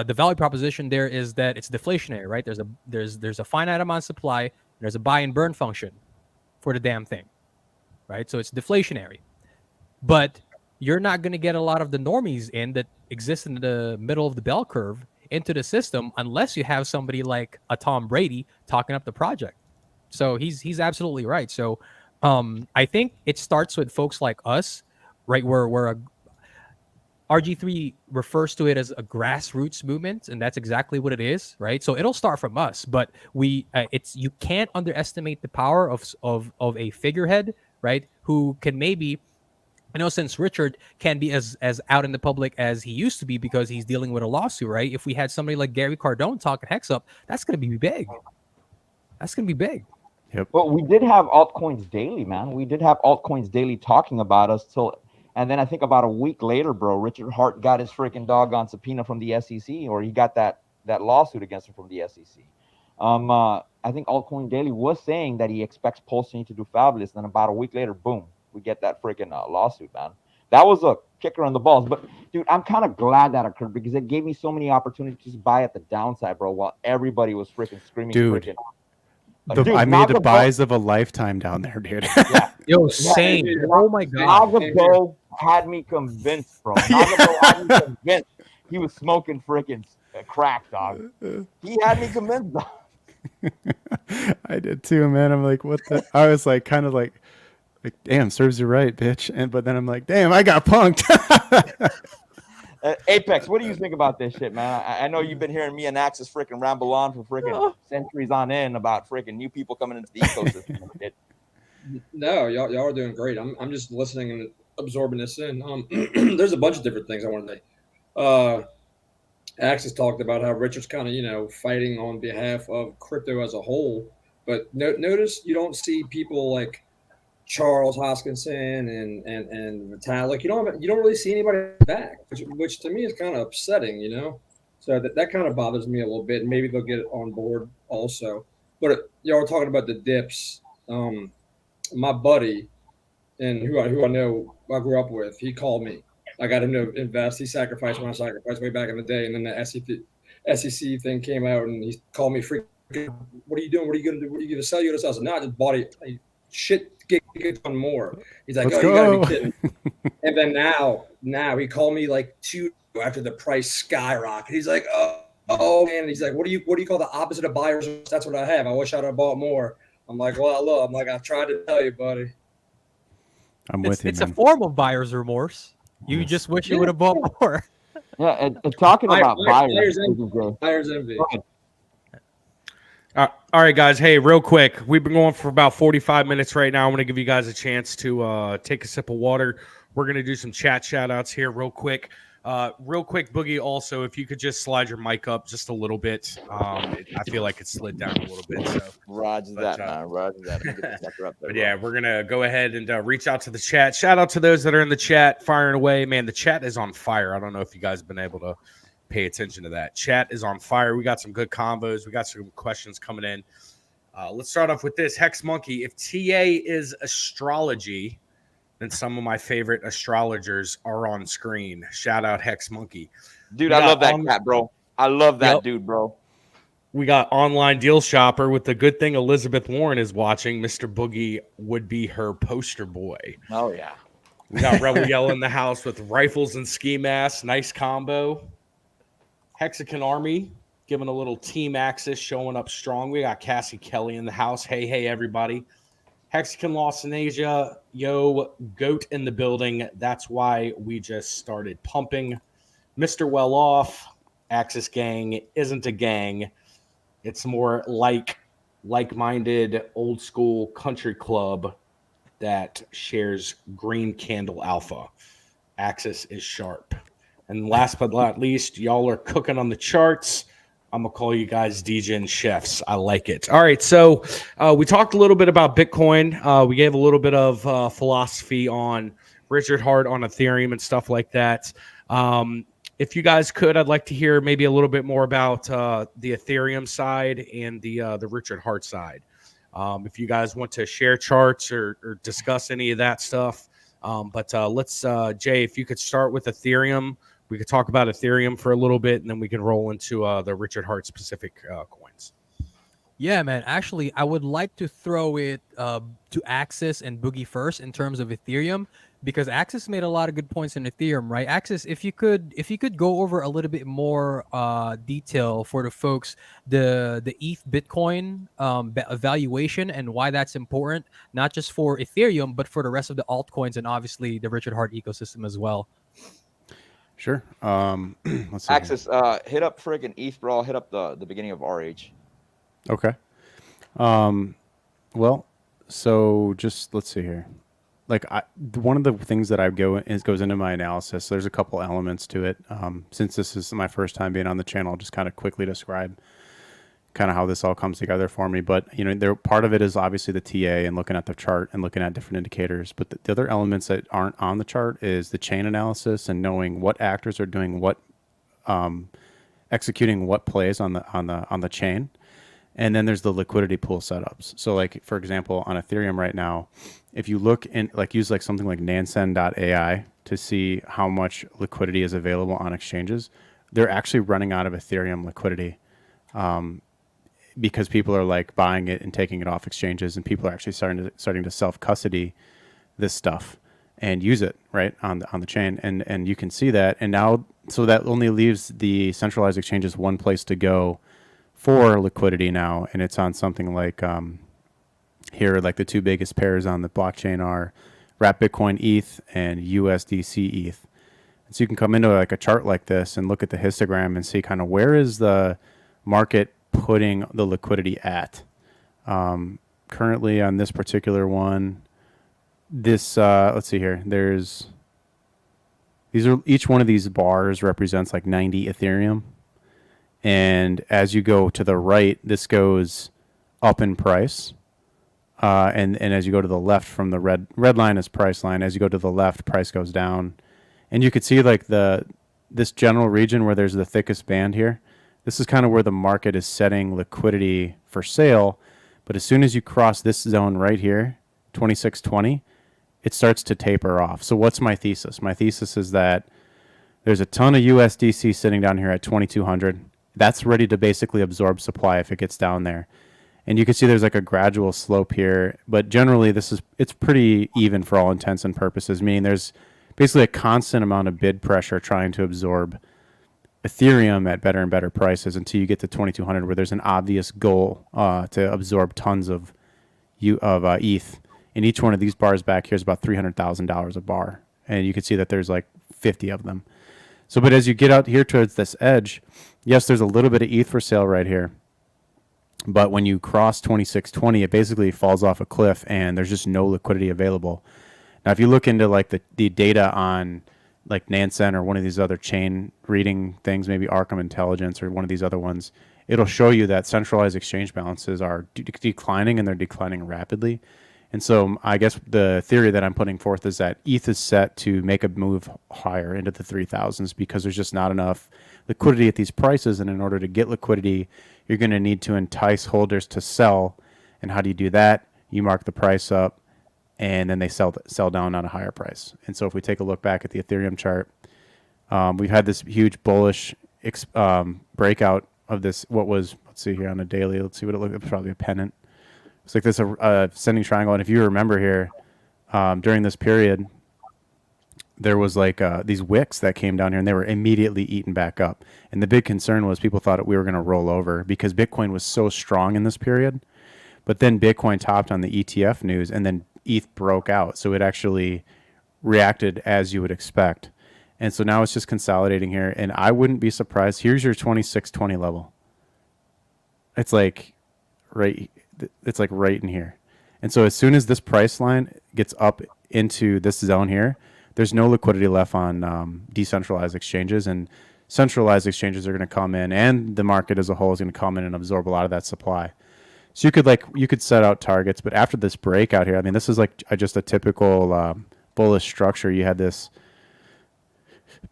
the value proposition there is that it's deflationary, right? There's a finite amount of supply. There's a buy and burn function for the damn thing, right? So it's deflationary, but you're not going to get a lot of the normies in that exist in the middle of the bell curve into the system unless you have somebody like a Tom Brady talking up the project. So he's absolutely right. So I think it starts with folks like us, right? Where RG3 refers to it as a grassroots movement, and that's exactly what it is, right? So it'll start from us, but you can't underestimate the power of a figurehead, right? Who can maybe, since Richard can be as out in the public as he used to be because he's dealing with a lawsuit, right? If we had somebody like Gary Cardone talking Hex up, that's going to be big. That's going to be big. Yep. Well, we did have Altcoins Daily, man. We did have Altcoins Daily talking about us and then I think about a week later, bro, Richard Hart got his freaking doggone subpoena from the SEC, or he got that lawsuit against him from the SEC. I think Altcoin Daily was saying that he expects PulseChain to do fabulous. And then about a week later, boom, we get that freaking lawsuit, man. That was a kicker on the balls. But, dude, I'm kind of glad that occurred because it gave me so many opportunities to buy at the downside, bro, while everybody was freaking screaming. Dude. I made the buys of a lifetime down there, dude. Yeah. Yo, same. Oh my god. Nagapo had me convinced, bro. Nagapo had me convinced. He was smoking freaking crack, dog. He had me convinced, dog. I did too, man. I'm like, what the? I was like, kind of like, damn, serves you right, bitch. But then I'm like, damn, I got punked. Apex, what do you think about this shit, man? I know you've been hearing me and Axis freaking ramble on for freaking centuries on end about freaking new people coming into the ecosystem. No, y'all are doing great. I'm just listening and absorbing this in. There's a bunch of different things I want to say. Axis talked about how Richard's kind of, fighting on behalf of crypto as a whole. But notice you don't see people like Charles Hoskinson and Vitalik. You don't really see anybody back, which to me is kind of upsetting. So that kind of bothers me a little bit. And maybe they'll get it on board also. But y'all were talking about the dips. My buddy, and who I know I grew up with, he called me. I got him to invest. He sacrificed when I sacrificed way back in the day, and then the SEC thing came out, and he called me freaking. What are you doing? What are you going to do? What are you going to sell? You going to sell? I said, no, I just bought it. Shit, get on more. He's like, Let's you go. got to be kidding. And then now he called me like 2 after the price skyrocketed. He's like, oh man. And he's like, what do you call the opposite of buyer's? That's what I have. I wish I'd have bought more. I'm like, well, look, I tried to tell you, buddy. I'm with you, It's man. a form of buyer's remorse. You just wish you would have bought more. Yeah, and talking about Buyer's buyers. Buyer's envy. All right, guys. Hey, real quick. We've been going for about 45 minutes right now. I want to give you guys a chance to take a sip of water. We're going to do some chat shout-outs here real quick. Boogie, also, if you could just slide your mic up just a little bit. I feel like it slid down a little bit. So Roger that, man. Roger that. Get the sucker up there, but yeah, we're going to go ahead and reach out to the chat. Shout out to those that are in the chat, firing away. Man, the chat is on fire. I don't know if you guys have been able to pay attention to that. Chat is on fire. We got some good combos. We got some questions coming in. Let's start off with this. Hex Monkey. If TA is astrology, then some of my favorite astrologers are on screen. Shout out Hex Monkey. Dude, I love that cat, bro. I love that dude, bro. We got Online Deal Shopper with the good thing Elizabeth Warren is watching. Mr. Boogie would be her poster boy. Oh, yeah. We got Rebel Yell in the house with rifles and ski masks. Nice combo. Hexagon Army giving a little team axis, showing up strong. We got Cassie Kelly in the house. Hey, everybody. Hexagon Lost in Asia. Yo, GOAT in the building. That's why we just started pumping. Mr. Well Off. Axis Gang isn't a gang. It's more like-minded, old-school country club that shares green candle alpha. Axis is sharp. And last but not least, y'all are cooking on the charts. I'm going to call you guys DJ and chefs. I like it. All right, so we talked a little bit about Bitcoin. We gave a little bit of philosophy on Richard Hart on Ethereum and stuff like that. If you guys could, I'd like to hear maybe a little bit more about the Ethereum side and the Richard Hart side. If you guys want to share charts or discuss any of that stuff. But let's, Jay, if you could start with Ethereum. We could talk about Ethereum for a little bit, and then we can roll into the Richard Hart specific coins. Yeah, man. Actually, I would like to throw it to Axis and Boogie first in terms of Ethereum, because Axis made a lot of good points in Ethereum, right? Axis, if you could go over a little bit more detail for the folks, the ETH Bitcoin valuation and why that's important, not just for Ethereum, but for the rest of the altcoins and obviously the Richard Hart ecosystem as well. Sure. Let's see. Axis, hit up friggin' ETH, bro. Hit up the beginning of RH. Okay. Well, so just let's see here. Like one of the things that goes into my analysis. There's a couple elements to it. Since this is my first time being on the channel, I'll just kind of quickly describe kind of how this all comes together for me. But part of it is obviously the TA and looking at the chart and looking at different indicators. But the other elements that aren't on the chart is the chain analysis and knowing what actors are doing what, executing what plays on the chain. And then there's the liquidity pool setups. So like, for example, on Ethereum right now, if you look in, use something like Nansen.ai to see how much liquidity is available on exchanges, they're actually running out of Ethereum liquidity because people are buying it and taking it off exchanges, and people are actually starting to self-custody this stuff and use it right on the chain. And you can see that. And now, so that only leaves the centralized exchanges one place to go for liquidity now, and it's on something like here, the two biggest pairs on the blockchain are Wrap Bitcoin ETH and USDC ETH. And so you can come into a chart like this and look at the histogram and see kind of where is the market putting the liquidity at. Currently on this particular one, this let's see here. Each one of these bars represents like 90 Ethereum. And as you go to the right, this goes up in price. And as you go to the left from the red line is price line. As you go to the left, price goes down. And you could see like this general region where there's the thickest band here. This is kind of where the market is setting liquidity for sale. But as soon as you cross this zone right here, 2620, it starts to taper off. So what's my thesis? My thesis is that there's a ton of USDC sitting down here at 2200. That's ready to basically absorb supply if it gets down there. And you can see there's like a gradual slope here, but generally it's pretty even for all intents and purposes, meaning there's basically a constant amount of bid pressure trying to absorb Ethereum at better and better prices until you get to 2200, where there's an obvious goal to absorb tons of ETH. And each one of these bars back here is about $300,000 a bar. And you can see that there's like 50 of them. So, but as you get out here towards this edge, yes, there's a little bit of ETH for sale right here. But when you cross 2620, it basically falls off a cliff and there's just no liquidity available. Now, if you look into like the data on like Nansen or one of these other chain reading things, maybe Arkham Intelligence or one of these other ones, it'll show you that centralized exchange balances are declining, and they're declining rapidly. And so I guess the theory that I'm putting forth is that ETH is set to make a move higher into the 3000s because there's just not enough liquidity at these prices. And in order to get liquidity, you're going to need to entice holders to sell. And how do you do that? You mark the price up, and then they sell down on a higher price. And so if we take a look back at the Ethereum chart, we've had this huge bullish breakout of this, what was, let's see here on a daily, let's see what it looked like, probably a pennant. It's like this ascending triangle. And if you remember here, during this period, there was like these wicks that came down here, and they were immediately eaten back up. And the big concern was people thought we were going to roll over because Bitcoin was so strong in this period. But then Bitcoin topped on the ETF news, and then ETH broke out. So it actually reacted as you would expect. And so now it's just consolidating here. And I wouldn't be surprised. Here's your 2620 level. It's like right in here. And so as soon as this price line gets up into this zone here, there's no liquidity left on decentralized exchanges, and centralized exchanges are going to come in, and the market as a whole is going to come in and absorb a lot of that supply. So you could set out targets, but after this breakout here, I mean, this is like just a typical bullish structure. You had this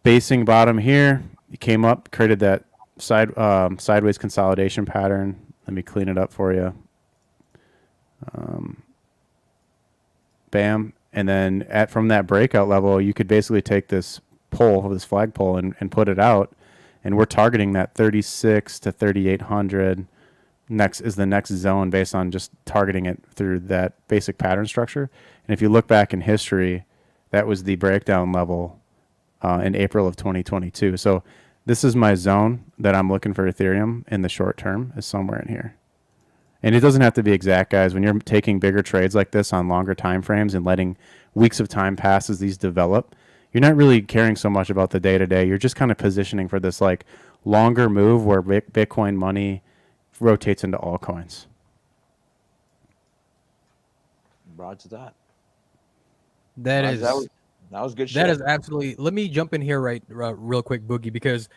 basing bottom here. You came up, created that sideways consolidation pattern. Let me clean it up for you. Bam. And then from that breakout level, you could basically take this flagpole and put it out. And we're targeting that 36 to 3,800 is the next zone based on just targeting it through that basic pattern structure. And if you look back in history, that was the breakdown level in April of 2022. So this is my zone that I'm looking for Ethereum in the short term, is somewhere in here. And it doesn't have to be exact, guys. When you're taking bigger trades like this on longer time frames and letting weeks of time pass as these develop, you're not really caring so much about the day-to-day. You're just kind of positioning for this like longer move where Bitcoin money rotates into altcoins. Roger that. That was good shit. That is absolutely. Let me jump in here real quick, Boogie, because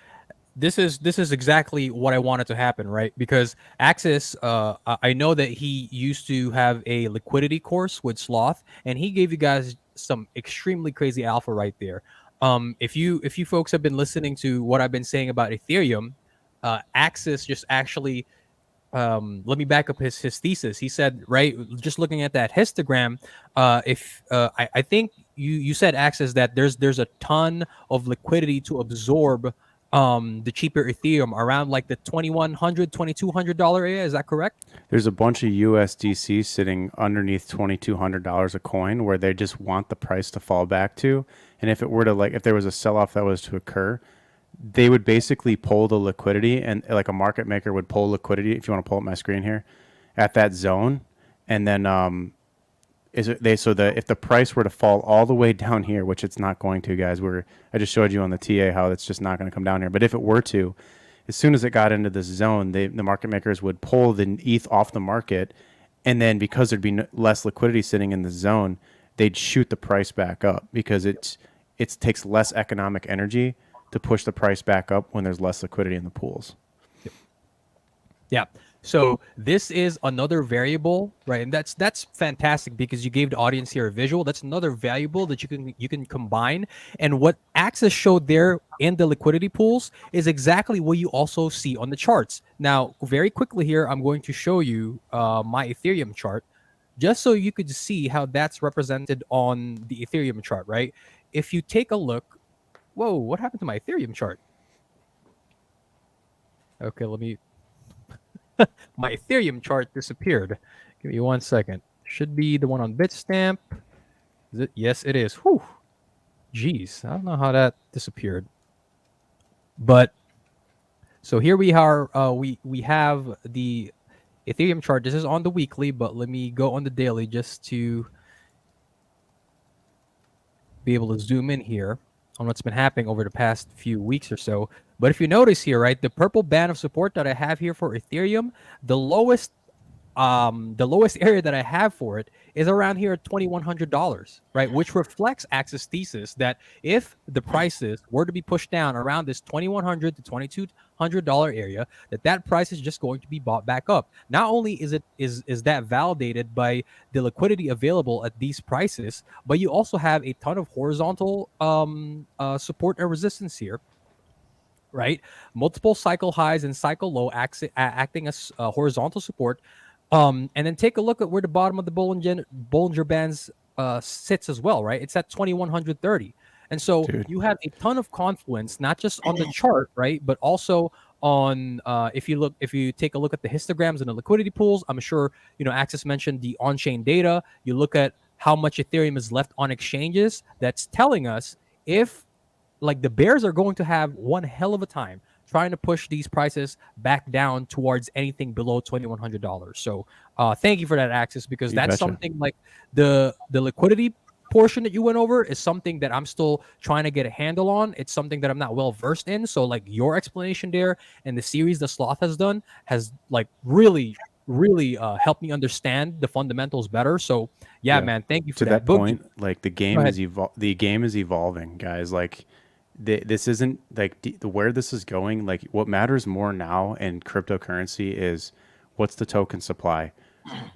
this is exactly what I wanted to happen, right? Because Axis, I know that he used to have a liquidity course with Sloth, and he gave you guys some extremely crazy alpha right there. If you folks have been listening to what I've been saying about Ethereum, Axis just actually let me back up his thesis. He said, right, just looking at that histogram, I think you said, Axis, that there's a ton of liquidity to absorb the cheaper Ethereum around like the $2,100, $2,200 area. Is that correct? There's a bunch of USDC sitting underneath $2,200 a coin where they just want the price to fall back to. And if there was a sell-off that was to occur, they would basically pull the liquidity, and like a market maker would pull liquidity, if you want to pull up my screen here, at that zone. And then if the price were to fall all the way down here, which it's not going to, guys, I just showed you on the TA how it's just not going to come down here. But if it were to, as soon as it got into this zone, the market makers would pull the ETH off the market, and then because there'd be less liquidity sitting in the zone, they'd shoot the price back up because it takes less economic energy to push the price back up when there's less liquidity in the pools. Yeah. So this is another variable, right? And that's fantastic because you gave the audience here a visual. That's another variable that you can combine. And what Axis showed there in the liquidity pools is exactly what you also see on the charts. Now, very quickly here, I'm going to show you my Ethereum chart, just so you could see how that's represented on the Ethereum chart, right? If you take a look, whoa, what happened to my Ethereum chart? Okay, let me. My Ethereum chart disappeared. Give me 1 second. Should be the one on Bitstamp. Is it? Yes, it is. Whew. Jeez, I don't know how that disappeared. But so here we are. We have the Ethereum chart. This is on the weekly, but let me go on the daily just to be able to zoom in here on what's been happening over the past few weeks or so. But if you notice here, right, the purple band of support that I have here for Ethereum, the lowest area that I have for it is around here at $2,100, right? Which reflects Axis' thesis that if the prices were to be pushed down around this $2,100 to $2,200 area, that price is just going to be bought back up. Not only is that validated by the liquidity available at these prices, but you also have a ton of horizontal support and resistance here. Right, multiple cycle highs and cycle low acting as horizontal support. And then take a look at where the bottom of the Bollinger Bands sits as well, right? It's at 2,130. And so you have a ton of confluence, not just on the chart, right? But also on if you take a look at the histograms and the liquidity pools, I'm sure, Axis mentioned the on-chain data. You look at how much Ethereum is left on exchanges. That's telling us if the bears are going to have one hell of a time trying to push these prices back down towards anything below $2,100. So thank you for that, Axis, because that's something like the liquidity portion that you went over is something that I'm still trying to get a handle on. It's something that I'm not well versed in. So your explanation there and the series the Sloth has done has really helped me understand the fundamentals better. So yeah, man, thank you for that. To that point, the game is evolving, guys. This isn't where this is going. What matters more now in cryptocurrency is what's the token supply?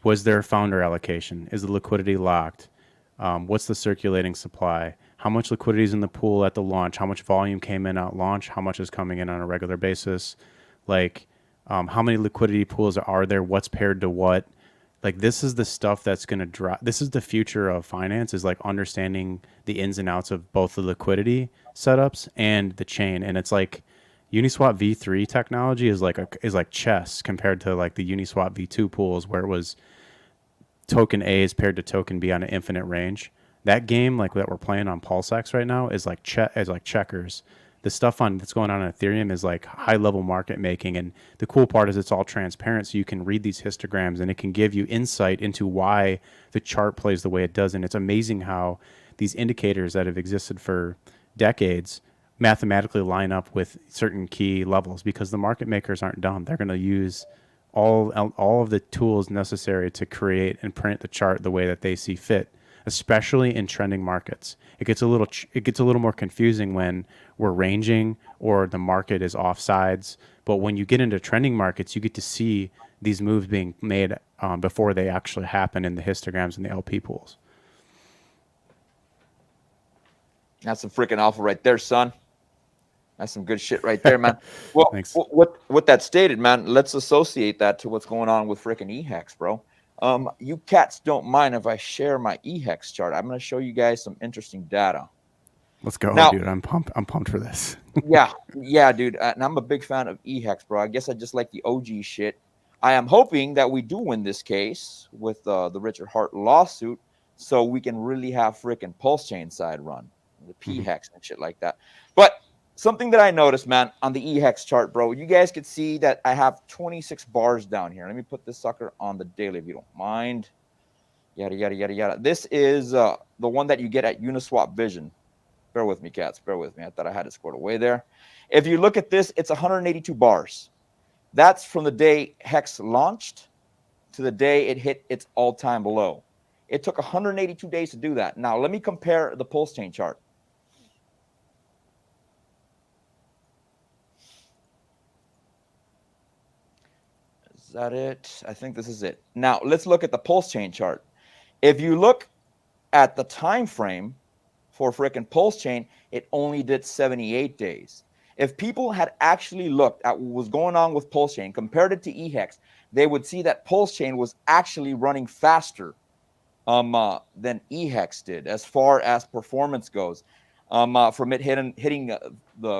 Was there a founder allocation? Is the liquidity locked? What's the circulating supply? How much liquidity is in the pool at the launch? How much volume came in at launch? How much is coming in on a regular basis? How many liquidity pools are there? What's paired to what? This is the stuff that's going to drive. This is the future of finance, is understanding the ins and outs of both the liquidity setups and the chain. And it's Uniswap v3 technology is like chess compared to the Uniswap v2 pools, where it was token A is paired to token B on an infinite range. That game that we're playing on PulseX right now is like checkers. The stuff that's going on Ethereum is high level market making, and the cool part is it's all transparent, so you can read these histograms and it can give you insight into why the chart plays the way it does. And it's amazing how these indicators that have existed for decades mathematically line up with certain key levels, because the market makers aren't dumb. They're going to use all of the tools necessary to create and print the chart the way that they see fit, especially in trending markets. It gets a little more confusing when we're ranging or the market is off sides. But when you get into trending markets, you get to see these moves being made before they actually happen in the histograms and the LP pools. That's some freaking alpha right there, son. That's some good shit right there, man. Well, Thanks. What that stated, man, let's associate that to what's going on with freaking eHex, bro. You cats don't mind if I share my eHex chart. I'm going to show you guys some interesting data. Let's go, now, dude. I'm pumped for this. yeah, dude. And I'm a big fan of eHex, bro. I guess I just like the OG shit. I am hoping that we do win this case with the Richard Hart lawsuit, so we can really have freaking PulseChain side run, the pHex and shit like that. But something that I noticed, man, on the eHex chart, bro, you guys could see that I have 26 bars down here. Let me put this sucker on the daily if you don't mind. Yada, yada, yada, yada. This is the one that you get at Uniswap Vision. Bear with me, cats. Bear with me. I thought I had it squared away there. If you look at this, it's 182 bars. That's from the day Hex launched to the day it hit its all-time low. It took 182 days to do that. Now, let me compare the PulseChain chart. Is that it? I think this is it. Now, let's look at the PulseChain chart. If you look at the time frame for frickin' PulseChain, it only did 78 days. If people had actually looked at what was going on with PulseChain, compared it to EHEX, they would see that PulseChain was actually running faster than EHEX did as far as performance goes. From it hitting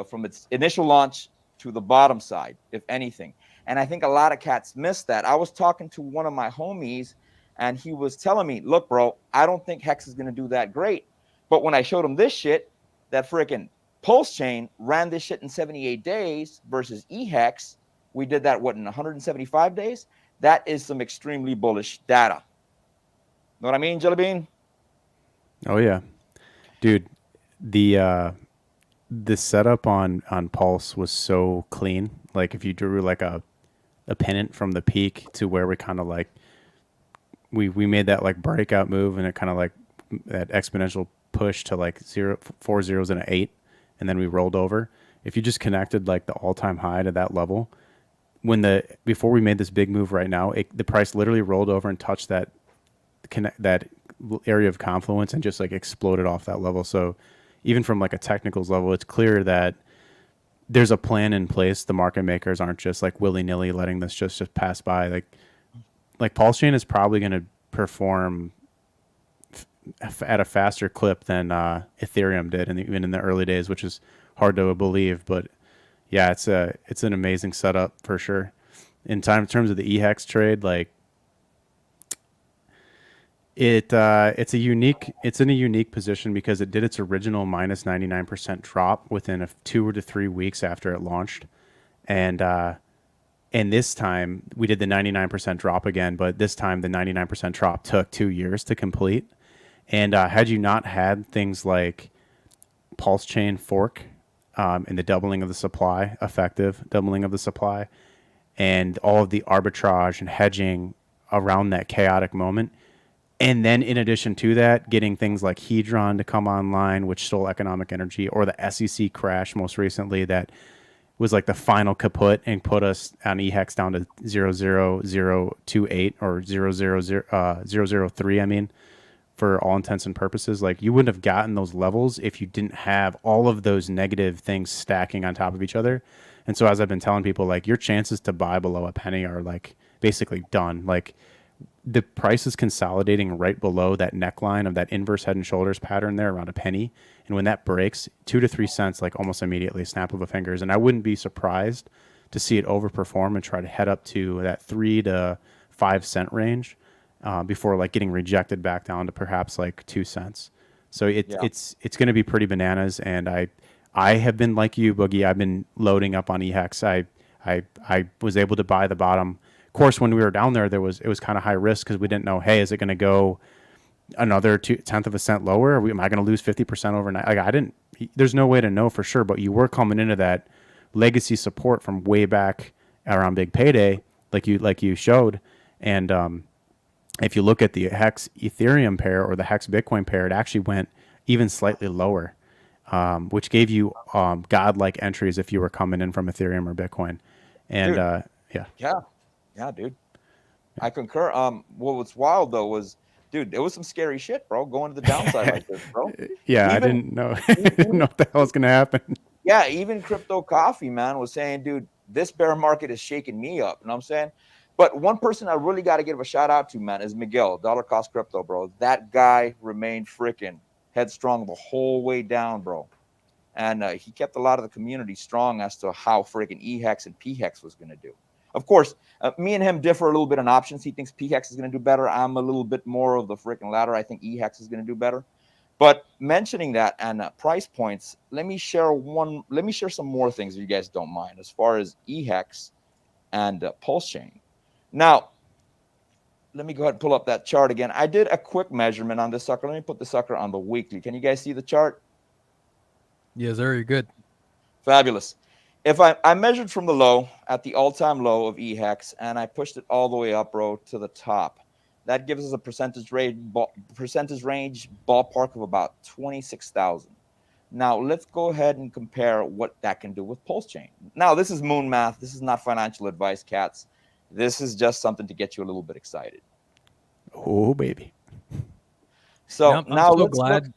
from its initial launch to the bottom side, if anything. And I think a lot of cats missed that. I was talking to one of my homies, and he was telling me, look, bro, I don't think Hex is going to do that great. But when I showed him this shit, that freaking PulseChain ran this shit in 78 days versus EHEX, we did that, what, in 175 days? That is some extremely bullish data. Know what I mean, Jelly Bean? Oh, yeah. Dude, the setup on Pulse was so clean. Like, if you drew like a pennant from the peak to where we kind of like, we made that like breakout move, and it kind of like that exponential push to like 4 zeros and an 8, and then we rolled over. If you just connected like the all-time high to that level, before we made this big move right now, the price literally rolled over and touched that area of confluence and just like exploded off that level. So even from like a technicals level, it's clear that there's a plan in place. The market makers aren't just like willy-nilly letting this just pass by. Like PulseChain is probably going to perform at a faster clip than Ethereum did, and even in the early days, which is hard to believe. But yeah, it's an amazing setup for sure. In terms of the EHEX trade, like it's in a unique position because it did its original minus 99% drop within 2 to 3 weeks after it launched, and this time we did the 99% drop again, but this time the 99% drop took 2 years to complete. And had you not had things like PulseChain fork and the doubling of the supply, effective doubling of the supply, and all of the arbitrage and hedging around that chaotic moment, and then in addition to that, getting things like Hedron to come online, which stole economic energy, or the SEC crash most recently that was like the final kaput and put us on EHEX down to 0.00028 or 0.003, I mean, for all intents and purposes. Like, you wouldn't have gotten those levels if you didn't have all of those negative things stacking on top of each other. And so as I've been telling people, like, your chances to buy below a penny are like basically done. Like, the price is consolidating right below that neckline of that inverse head and shoulders pattern there around a penny. And when that breaks, 2 to 3 cents, like almost immediately, snap of a fingers. And I wouldn't be surprised to see it overperform and try to head up to that 3 to 5 cent range before like getting rejected back down to perhaps like 2 cents. So it's going to be pretty bananas. And I have been like you, Boogie. I've been loading up on EHEX. I was able to buy the bottom. Of course, when we were down there, it was kind of high risk because we didn't know, hey, is it going to go another 0.2 of a cent lower? Am I going to lose 50% overnight? Like, there's no way to know for sure, but you were coming into that legacy support from way back around Big Payday, like you showed. And if you look at the Hex Ethereum pair or the Hex Bitcoin pair, it actually went even slightly lower, which gave you godlike entries if you were coming in from Ethereum or Bitcoin. And Yeah, dude. I concur. What was wild though was, dude, it was some scary shit, bro, going to the downside like this, bro. Yeah, I didn't know what the hell was gonna happen. Yeah, even Crypto Coffee, man, was saying, dude, this bear market is shaking me up. You know what I'm saying? But one person I really got to give a shout out to, man, is Miguel, Dollar Cost Crypto, bro. That guy remained freaking headstrong the whole way down, bro. And he kept a lot of the community strong as to how freaking EHEX and PHEX was going to do. Of course, me and him differ a little bit on options. He thinks PHEX is going to do better. I'm a little bit more of the freaking latter. I think EHEX is going to do better. But mentioning that and price points, let me share some more things if you guys don't mind as far as EHEX and PulseChain. Now, let me go ahead and pull up that chart again. I did a quick measurement on this sucker. Let me put the sucker on the weekly. Can you guys see the chart? Yes, very good. Fabulous. If I measured from the low at the all-time low of EHEX and I pushed it all the way up, bro, to the top. That gives us a percentage range ballpark of about 26,000. Now let's go ahead and compare what that can do with PulseChain. Now this is moon math. This is not financial advice, cats. This is just something to get you a little bit excited. Oh baby. So I'm now so let's glad.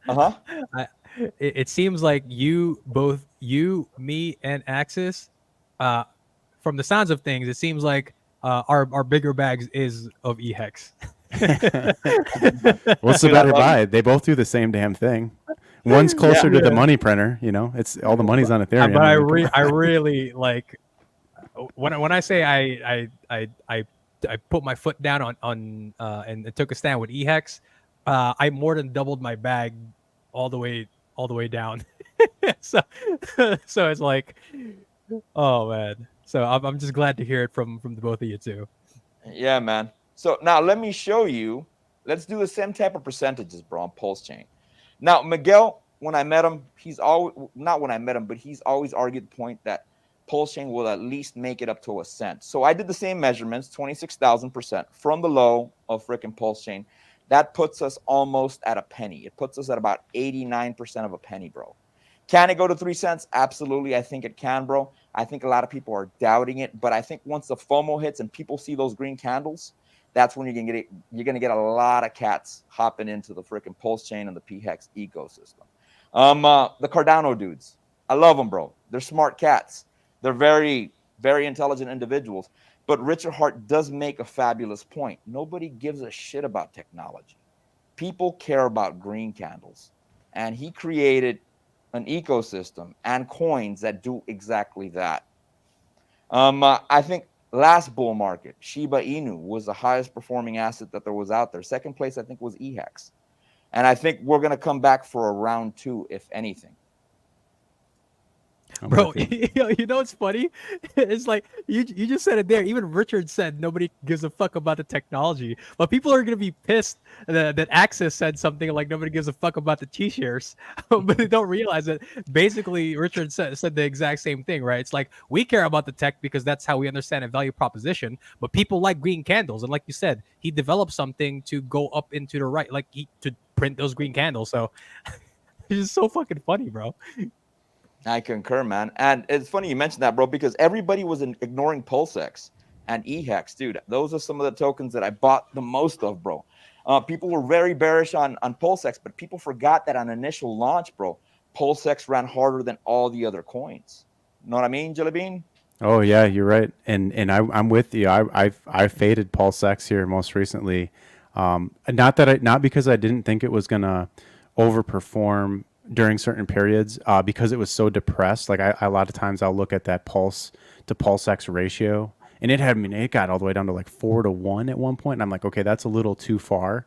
look. It seems like both you, me, and Axis, from the sounds of things, it seems like our bigger bags is of EHEX. What's the better buy? They both do the same damn thing. One's closer to the money printer, you know. It's all the money's on Ethereum. But I really like when I say I put my foot down on and took a stand with EHEX. I more than doubled my bag all the way down. so it's like, oh man. So I'm just glad to hear it from the both of you too. Yeah, man. So now let me show you. Let's do the same type of percentages, bro, on PulseChain. Now, Miguel, when I met him, he's always argued the point that PulseChain will at least make it up to a cent. So I did the same measurements, 26,000% from the low of frickin' PulseChain. That puts us almost at a penny. It puts us at about 89% of a penny, bro. Can it go to 3 cents? Absolutely. I think it can, bro. I think a lot of people are doubting it, but I think once the FOMO hits and people see those green candles, that's when you're gonna get a lot of cats hopping into the freaking PulseChain and the PHEX ecosystem. The Cardano dudes, I love them, bro. They're smart cats. They're very, very intelligent individuals. But Richard Hart does make a fabulous point. Nobody gives a shit about technology. People care about green candles, and he created an ecosystem and coins that do exactly that. I think last bull market, Shiba Inu was the highest performing asset that there was out there. Second place, I think, was EHEX. And I think we're going to come back for a round 2, if anything. Bro, you know what's funny? It's like you just said it there. Even Richard said nobody gives a fuck about the technology, but people are gonna be pissed that Axis said something like nobody gives a fuck about the T-shares, but they don't realize that basically Richard said the exact same thing, right? It's like we care about the tech because that's how we understand a value proposition, but people like green candles, and like you said, he developed something to go up into the right, like to print those green candles. So it's just so fucking funny, bro. I concur, man. And it's funny you mentioned that, bro, because everybody was ignoring PulseX and EHEX, dude. Those are some of the tokens that I bought the most of, bro. People were very bearish on PulseX, but people forgot that on initial launch, bro, PulseX ran harder than all the other coins. Know what I mean, Jelly Bean? Oh yeah, you're right. And I'm with you. I faded PulseX here most recently. Not because I didn't think it was gonna overperform during certain periods, because it was so depressed. Like a lot of times I'll look at that pulse to PulseX ratio, and it got all the way down to like 4-to-1 at one point, and I'm like, okay, that's a little too far.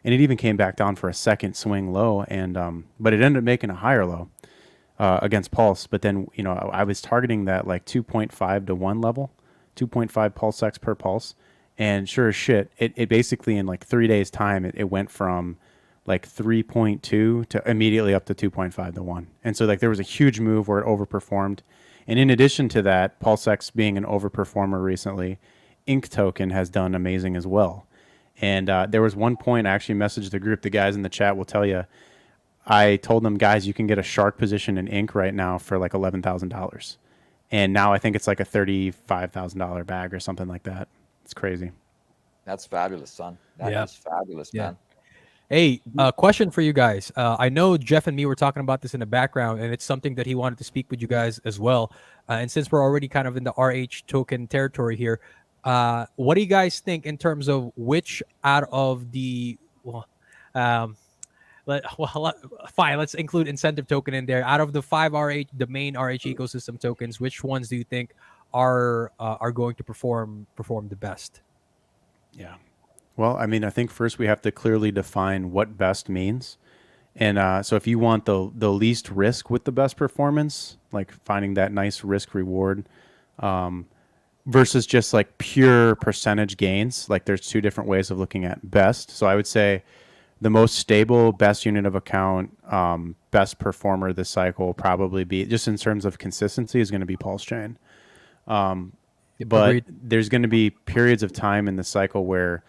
And it even came back down for a second swing low, and but it ended up making a higher low against Pulse. But then I was targeting that like 2.5-to-1 level, 2.5 PulseX per pulse, and sure as shit, it basically in like 3 days time it went from like 3.2 to immediately up to 2.5-to-1. And so like there was a huge move where it overperformed. And in addition to that, PulseX being an overperformer recently, Ink token has done amazing as well. And there was one point I actually messaged the group. The guys in the chat will tell you, I told them, guys, you can get a shark position in Ink right now for like $11,000. And now I think it's like a $35,000 bag or something like that. It's crazy. That's fabulous, son. That is fabulous, man. Hey, question for you guys. I know Jeff and me were talking about this in the background, and it's something that he wanted to speak with you guys as well. And since we're already kind of in the RH token territory here, what do you guys think in terms of which out of the fine, let's include incentive token in there. Out of the 5 RH, the main RH ecosystem tokens, which ones do you think are going to perform the best? Yeah. Well, I mean, I think first we have to clearly define what best means. And so if you want the least risk with the best performance, like finding that nice risk reward, versus just like pure percentage gains, like there's 2 different ways of looking at best. So I would say the most stable, best unit of account, best performer this cycle will probably be, just in terms of consistency, is going to be PulseChain. But there's going to be periods of time in the cycle where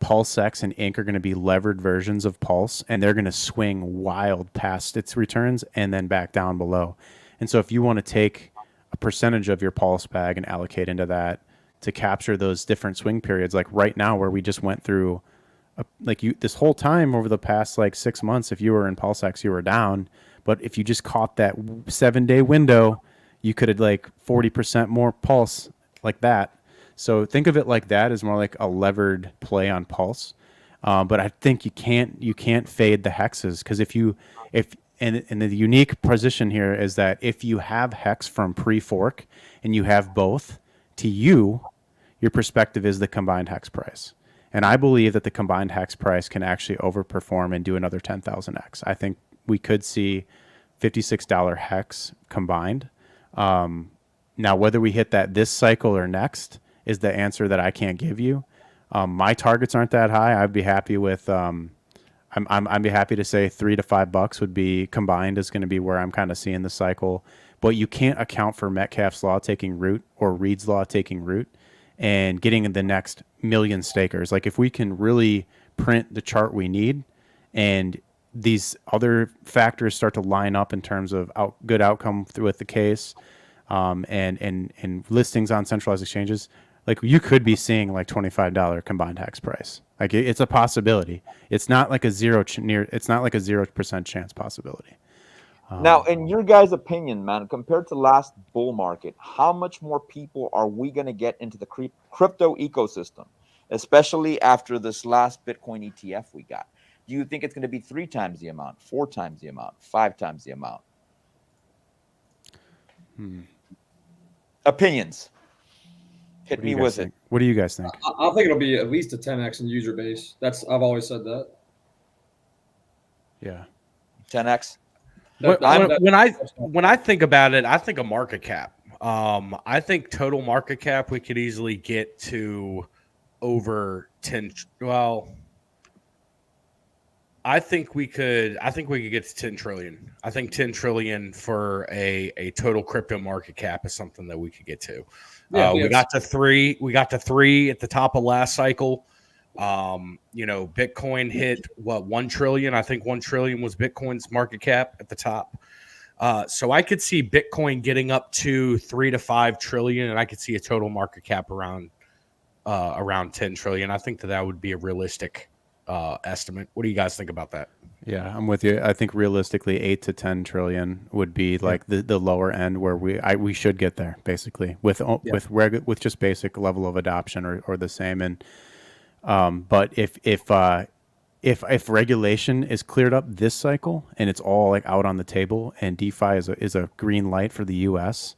PulseX and Inc. are going to be levered versions of Pulse, and they're going to swing wild past its returns and then back down below. And so if you want to take a percentage of your Pulse bag and allocate into that to capture those different swing periods, like right now where we just went through, this whole time over the past like 6 months, if you were in PulseX, you were down. But if you just caught that 7-day window, you could have like 40% more Pulse like that. So think of it like that as more like a levered play on Pulse. But I think you can't fade the hexes, because and the unique position here is that if you have hex from pre-fork and you have both, to you, your perspective is the combined hex price. And I believe that the combined hex price can actually overperform and do another 10,000x. I think we could see $56 hex combined. Now, whether we hit that this cycle or next is the answer that I can't give you. My targets aren't that high. I'd be happy with, I'd be happy to say $3 to $5 would be combined is going to be where I'm kind of seeing the cycle. But you can't account for Metcalfe's law taking root or Reed's law taking root and getting the next million stakers. Like if we can really print the chart we need and these other factors start to line up in terms of good outcome with the case, and listings on centralized exchanges, like you could be seeing like $25 combined hex price. Like it's a possibility. It's not like a 0% chance possibility. Now, in your guys' opinion, man, compared to last bull market, how much more people are we going to get into the crypto ecosystem, especially after this last Bitcoin ETF we got? Do you think it's going to be 3 times the amount, 4 times the amount, 5 times the amount? Opinions. Hit me with it. What do you guys think? I think it'll be at least a 10x in user base. I've always said that. Yeah. 10x. When I think about it, I think a market cap. I think total market cap we could easily get to over 10. Well, I think we could get to 10 trillion. I think 10 trillion for a total crypto market cap is something that we could get to. We got to 3. We got to 3 at the top of last cycle. Bitcoin hit 1 trillion. I think 1 trillion was Bitcoin's market cap at the top. So I could see Bitcoin getting up to 3 to 5 trillion, and I could see a total market cap around 10 trillion. I think that would be a realistic estimate. What do you guys think about that? Yeah, I'm with you. I think realistically 8 to 10 trillion would be like the lower end where we should get there basically with just basic level of adoption or the same. And but if regulation is cleared up this cycle and it's all like out on the table and DeFi is a green light for the US,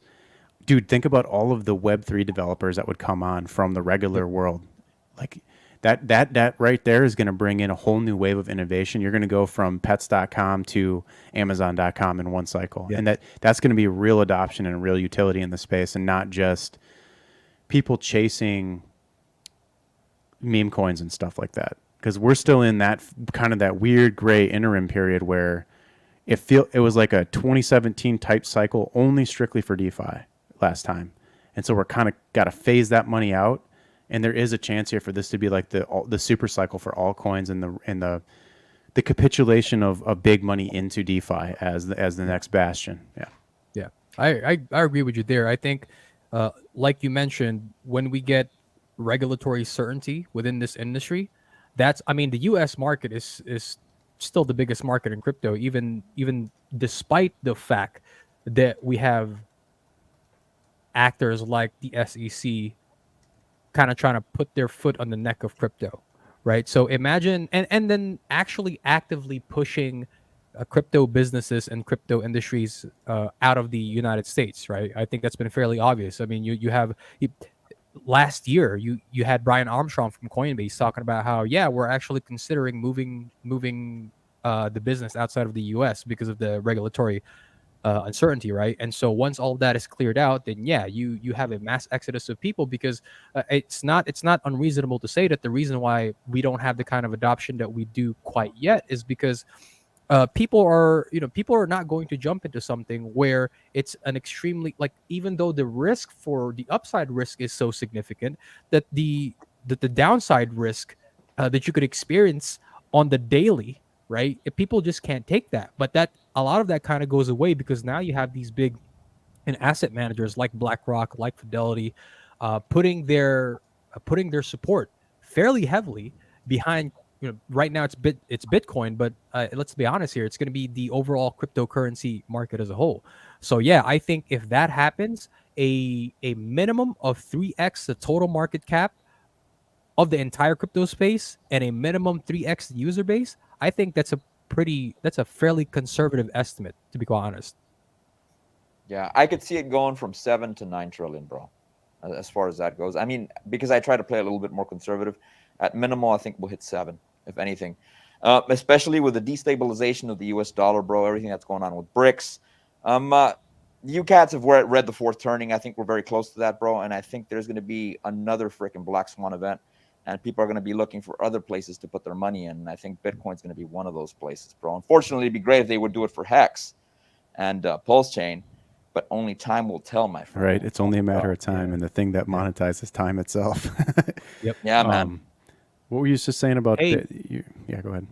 dude, think about all of the Web3 developers that would come on from the regular world. Like that right there is going to bring in a whole new wave of innovation. You're going to go from pets.com to amazon.com in one cycle. Yeah. And that's going to be real adoption and real utility in the space, and not just people chasing meme coins and stuff like that. Because we're still in that kind of that weird gray interim period where it was like a 2017 type cycle only strictly for DeFi last time. And so we're kind of got to phase that money out. And there is a chance here for this to be like the super cycle for altcoins and the capitulation of big money into DeFi as the next bastion. Yeah. I agree with you there. I think, like you mentioned, when we get regulatory certainty within this industry, the U.S. market is still the biggest market in crypto, even despite the fact that we have actors like the SEC kind of trying to put their foot on the neck of crypto, right? So imagine, and then actually actively pushing crypto businesses and crypto industries out of the United States, right? I think that's been fairly obvious. I mean, last year you had Brian Armstrong from Coinbase talking about how, we're actually considering moving the business outside of the U.S. because of the regulatory uncertainty, right? And so once all of that is cleared out, then you have a mass exodus of people, because it's not unreasonable to say that the reason why we don't have the kind of adoption that we do quite yet is because people are not going to jump into something where it's an extremely, like, even though the risk for the upside risk is so significant that the downside risk that you could experience on the daily, right? If people just can't take that. But that a lot of that kind of goes away because now you have these big and asset managers like BlackRock, like Fidelity, putting their support fairly heavily behind. Right now it's Bitcoin, but let's be honest here, it's going to be the overall cryptocurrency market as a whole. So yeah, I think if that happens, a minimum of 3x the total market cap of the entire crypto space and a minimum 3x the user base, I think that's a fairly conservative estimate, to be quite honest. Yeah, I could see it going from 7 to 9 trillion, bro, as far as that goes. I mean, because I try to play a little bit more conservative. At minimal, I think we'll hit 7, if anything. Especially with the destabilization of the US dollar, bro, everything that's going on with BRICS. You cats have read the fourth turning. I think we're very close to that, bro. And I think there's going to be another freaking black swan event. And people are going to be looking for other places to put their money in. And I think Bitcoin's going to be one of those places, bro. Unfortunately, it'd be great if they would do it for Hex and PulseChain. But only time will tell, my friend. Right. It's only a matter of time. And the thing that monetizes time itself. Yep. Yeah, man. What were you just saying about... Hey. Yeah, go ahead.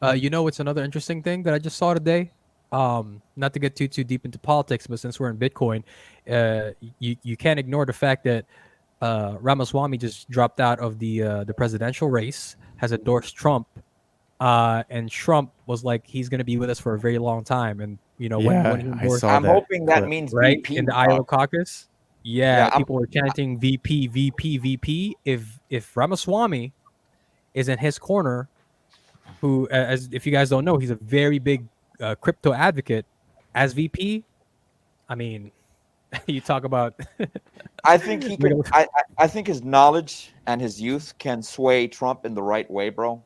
It's another interesting thing that I just saw today. Not to get too deep into politics, but since we're in Bitcoin, you can't ignore the fact that Ramaswamy just dropped out of the presidential race, has endorsed Trump, and Trump was like he's going to be with us for a very long time. And when he endorsed, I'm hoping that means right VP, in the Iowa caucus. Yeah, people were I'm chanting VP. If Ramaswamy is in his corner, who, as if you guys don't know, he's a very big crypto advocate as VP. I mean, you talk about. I think he can. I think his knowledge and his youth can sway Trump in the right way, bro.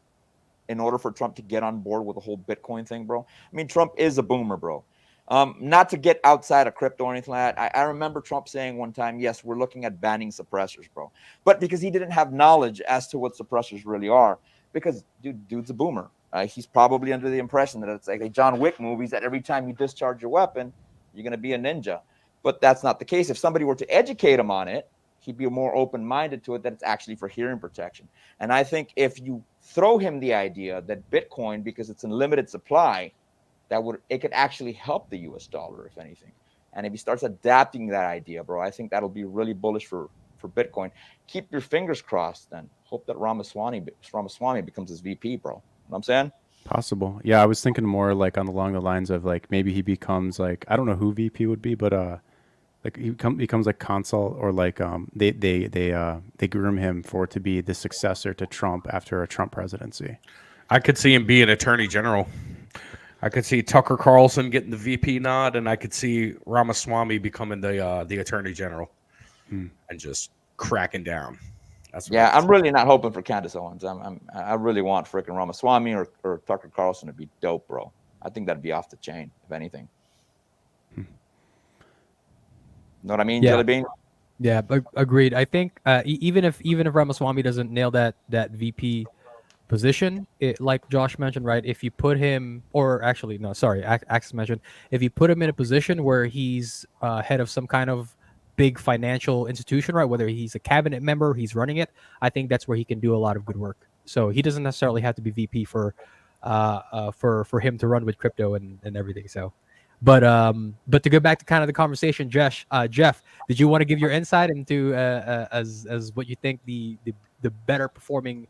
In order for Trump to get on board with the whole Bitcoin thing, bro. I mean, Trump is a boomer, bro. Not to get outside of crypto or anything like that. I remember Trump saying one time, yes, we're looking at banning suppressors, bro. But because he didn't have knowledge as to what suppressors really are, because dude's a boomer. He's probably under the impression that it's like the John Wick movies, that every time you discharge your weapon, you're going to be a ninja. But that's not the case. If somebody were to educate him on it, he'd be more open-minded to it, that it's actually for hearing protection. And I think if you throw him the idea that Bitcoin, because it's in limited supply, it could actually help the US dollar, if anything. And if he starts adapting that idea, bro, I think that'll be really bullish for Bitcoin. Keep your fingers crossed then. Hope that Ramaswamy becomes his VP, bro. You know what I'm saying? Possible. Yeah, I was thinking more like along the lines of like maybe he becomes like, I don't know who VP would be, but like he becomes like consul, or like they groom him to be the successor to Trump after a Trump presidency. I could see him be an attorney general. I could see Tucker Carlson getting the VP nod, and I could see Ramaswamy becoming the attorney general and just cracking down. I'm really not hoping for Candace Owens. I really want freaking Ramaswamy or Tucker Carlson to be dope, bro. I think that'd be off the chain, if anything. Know what I mean, Jelly Bean? Yeah, agreed. I think even if Ramaswamy doesn't nail that VP position, like Josh mentioned, right? If you put him, or actually no, sorry, Axis mentioned, if you put him in a position where he's head of some kind of big financial institution, right? Whether he's a cabinet member, he's running it, I think that's where he can do a lot of good work. So he doesn't necessarily have to be VP for him to run with crypto and everything. So. But to go back to kind of the conversation, Jeff, did you want to give your insight into as what you think the better performing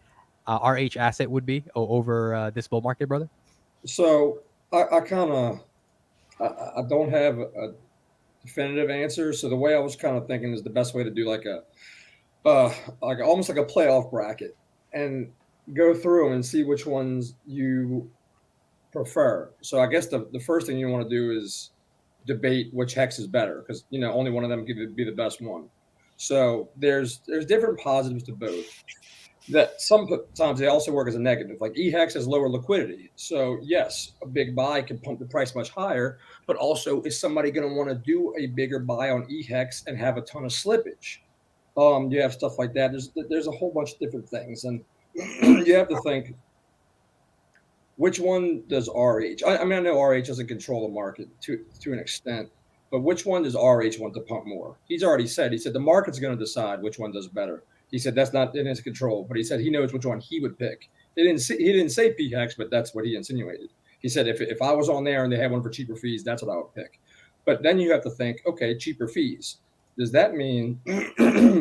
RH asset would be over this bull market, brother? So I don't have a definitive answer. So the way I was kind of thinking is the best way to do like almost like a playoff bracket and go through and see which ones you prefer. So I guess the first thing you want to do is debate which hex is better, because only one of them could be the best one. So there's different positives to both. That sometimes they also work as a negative. Like eHex has lower liquidity, so yes, a big buy can pump the price much higher. But also, is somebody going to want to do a bigger buy on eHex and have a ton of slippage? You have stuff like that. There's a whole bunch of different things, and you have to think, which one does RH? I mean, I know RH doesn't control the market to an extent, but which one does RH want to pump more? He said the market's going to decide which one does better. He said that's not in his control, but he said he knows which one he would pick. He didn't say PHEX, but that's what he insinuated. He said if I was on there and they had one for cheaper fees, that's what I would pick. But then you have to think, okay, cheaper fees. Does that mean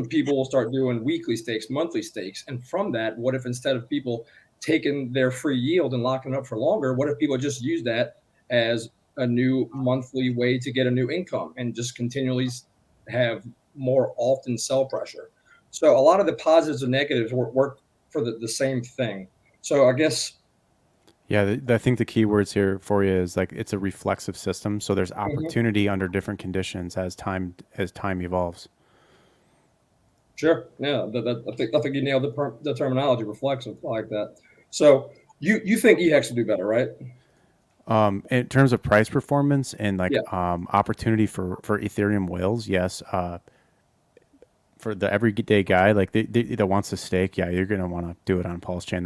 people will start doing weekly stakes, monthly stakes? And from that, what if instead of people taking their free yield and locking it up for longer, what if people just use that as a new monthly way to get a new income and just continually have more often sell pressure? So a lot of the positives and negatives work for the same thing. So I guess. Yeah, I think the key words here for you is like it's a reflexive system. So there's opportunity under different conditions as time evolves. Sure. Yeah, I think you nailed the terminology, reflexive, like that. So you think EHEX will do better, right? In terms of price performance and like opportunity for Ethereum whales, yes. For the everyday guy, like that wants to stake, yeah, you're gonna want to do it on PulseChain.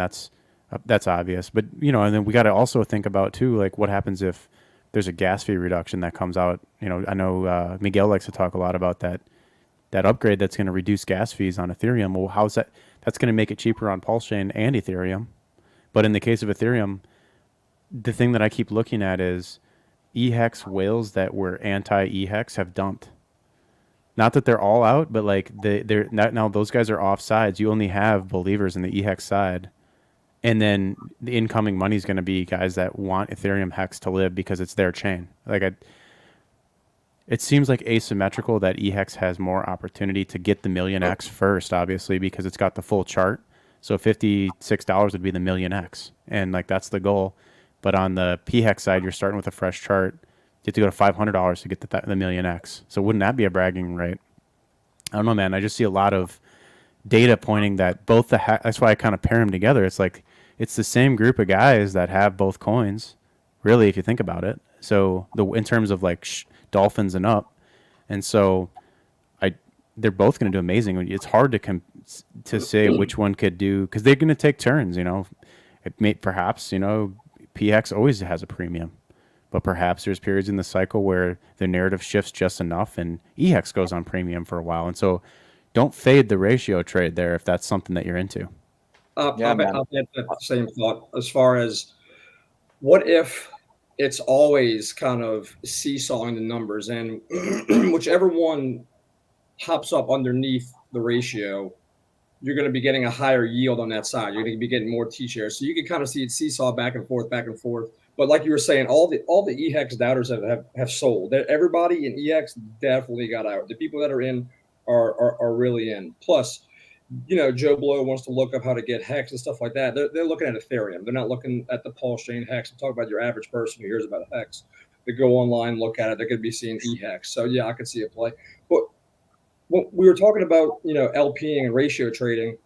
That's obvious. But and then we got to also think about too, like what happens if there's a gas fee reduction that comes out. I know Miguel likes to talk a lot about that upgrade that's going to reduce gas fees on Ethereum. Well, how's that? That's going to make it cheaper on PulseChain and Ethereum. But in the case of Ethereum, the thing that I keep looking at is EHEX whales that were anti-EHEX have dumped. Not that they're all out, but like they're now those guys are off sides. You only have believers in the EHEX side. And then the incoming money is going to be guys that want Ethereum Hex to live because it's their chain. It seems like asymmetrical that EHEX has more opportunity to get the million X first, obviously, because it's got the full chart. So $56 would be the million X. And like that's the goal. But on the PHEX side, you're starting with a fresh chart. You have to go to $500 to get the million X. So wouldn't that be a bragging right? I don't know, man. I just see a lot of data pointing that both that's why I kind of pair them together. It's like it's the same group of guys that have both coins, really, if you think about it. So in terms of like dolphins and up, and so they're both going to do amazing. It's hard to say which one could do because they're going to take turns. It may perhaps PX always has a premium, but perhaps there's periods in the cycle where the narrative shifts just enough and EHEX goes on premium for a while, and so. Don't fade the ratio trade there if that's something that you're into. I'll bet the same thought as far as what if it's always kind of seesawing the numbers and whichever one pops up underneath the ratio, you're going to be getting a higher yield on that side. You're going to be getting more T-shares. So you can kind of see it seesaw back and forth. But like you were saying, all the EHEX doubters have sold. Everybody in EHEX definitely got out. The people that are in are really in. Plus, Joe Blow wants to look up how to get Hex and stuff like that. They're looking at Ethereum. They're not looking at the PulseChain Hex. I'm talking about your average person who hears about a Hex. They go online, look at it. They're going to be seeing EHEX. So yeah, I could see it play. But when we were talking about LPing and ratio trading.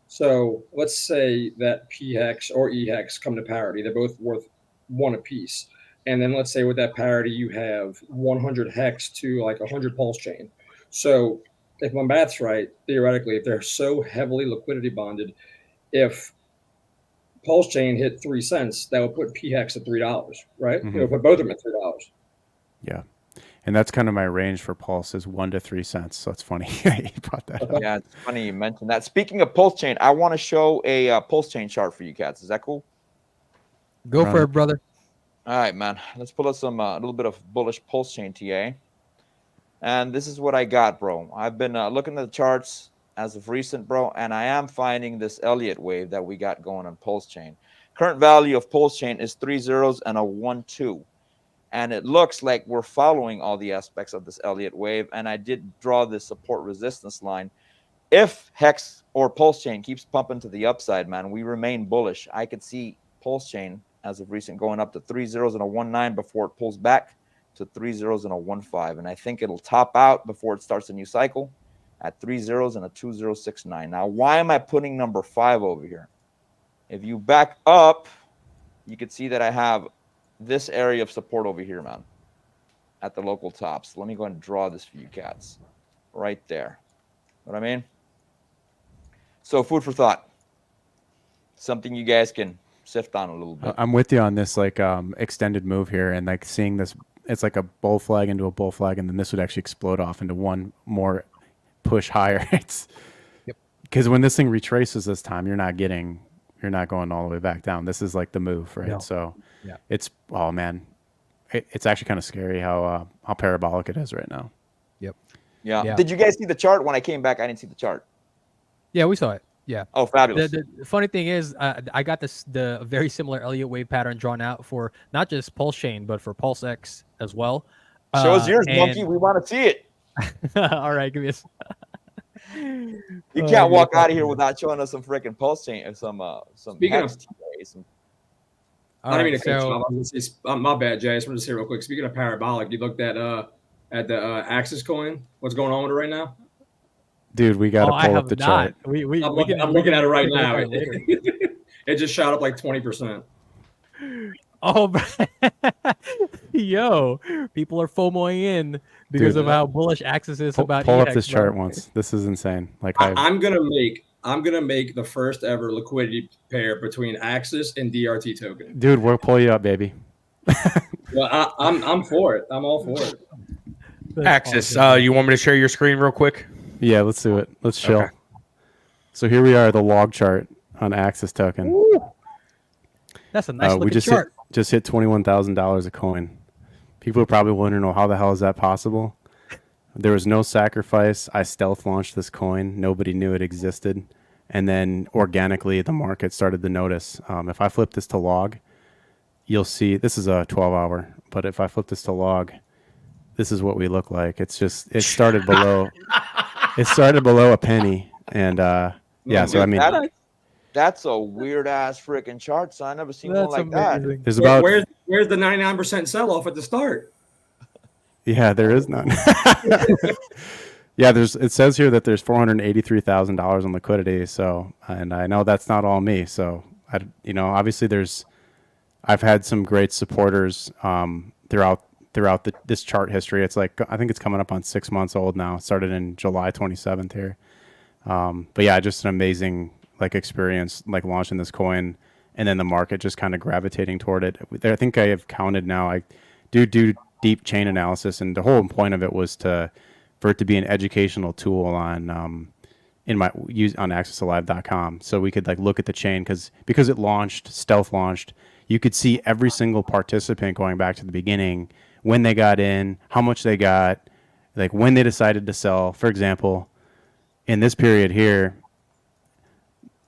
So let's say that PHEX or EHEX come to parity. They're both worth one apiece. And then let's say with that parity, you have 100 Hex to like 100 PulseChain. So if my math's right, theoretically, if they're so heavily liquidity bonded, if PulseChain hit 3 cents, that would put PHEX at $3, right? Mm-hmm. Put both of them at $3. Yeah. And that's kind of my range for Pulse is 1 to 3 cents. So it's funny you brought that up. Yeah, it's funny you mentioned that. Speaking of PulseChain, I want to show a PulseChain chart for you cats. Is that cool? Go for it, brother. All right, man. Let's pull up some a little bit of bullish PulseChain TA. And this is what I got, bro. I've been looking at the charts as of recent, bro, and I am finding this Elliott wave that we got going on PulseChain. Current value of PulseChain is 3 zeros and a 1 2. And it looks like we're following all the aspects of this Elliott wave. And I did draw this support resistance line. If Hex or PulseChain keeps pumping to the upside, man, we remain bullish. I could see PulseChain as of recent going up to 3 zeros and a 1 9 before it pulls back to 3 zeros and a 1 5. And I think it'll top out before it starts a new cycle at 3 zeros and a 2069. Now, why am I putting number 5 over here? If you back up, you can see that I have this area of support over here, man, at the local tops. Let me go and draw this for you cats right there. What I mean? So food for thought. Something you guys can sift on a little bit. I'm with you on this like extended move here and like seeing this. It's like a bull flag into a bull flag, and then this would actually explode off into one more push higher. It's because when this thing retraces this time, you're not going all the way back down. This is like the move, right? No. So Yeah. it's, oh man, it's actually kind of scary how parabolic it is right now. Yep. Yeah. Did you guys see the chart? When I came back, I didn't see the chart. Yeah, we saw it. Yeah. Oh, fabulous. The funny thing is, I got the very similar Elliott wave pattern drawn out for not just PulseChain, but for PulseX as well. Show us yours, monkey. We want to see it. All right, give me a. You can't walk out of here without showing us some freaking PulseChain and some Speaking Hex of- TAs. All I right, didn't mean to cut you so off. I was gonna say, my bad, Jay. I just wanted to say real quick. Speaking of parabolic, you looked at the Axis coin. What's going on with it right now? Dude, we got to I pull have up the not. chart. I'm looking at it right now. later. It just shot up like 20%. Oh, yo, people are FOMOing in because Dude. of how bullish Axis is about Pull up EX, this bro. chart once. This is insane. Like I'm gonna make the first ever liquidity pair between Axis and DRT token. dude, we'll pull you up, baby. Well, I'm for it. I'm all for it. That's Axis, awesome. you want me to share your screen real quick? Yeah, let's do it. Let's chill. Okay. So here we are, the log chart on Axis token. Ooh. That's a nice We looking just chart. hit $21,000 a coin. People are probably wondering, oh, how the hell is that possible? There was no sacrifice. I stealth launched this coin. Nobody knew it existed. And then organically, the market started to notice. If I flip this to log, you'll see this is a 12-hour. But if I flip this to log, this is what we look like. It started below. It started below a penny. And yeah, so I mean, That's a weird ass freaking chart, son. I've never seen one like amazing. there's about Where's the 99% sell off at the start? yeah, there is none. Yeah, it says here that there's $483,000 in liquidity. So, and I know that's not all me. So, obviously I've had some great supporters throughout this chart history. It's like, I think it's coming up on 6 months old now. It started in July 27th here. But yeah, just an amazing experience launching this coin, and then the market just kind of gravitating toward it. I think I have counted now. I do deep chain analysis, and the whole point of it was for it to be an educational tool on on accessalive.com, so we could look at the chain because it launched, stealth launched. You could see every single participant going back to the beginning, when they got in, how much they got, when they decided to sell. For example, in this period here,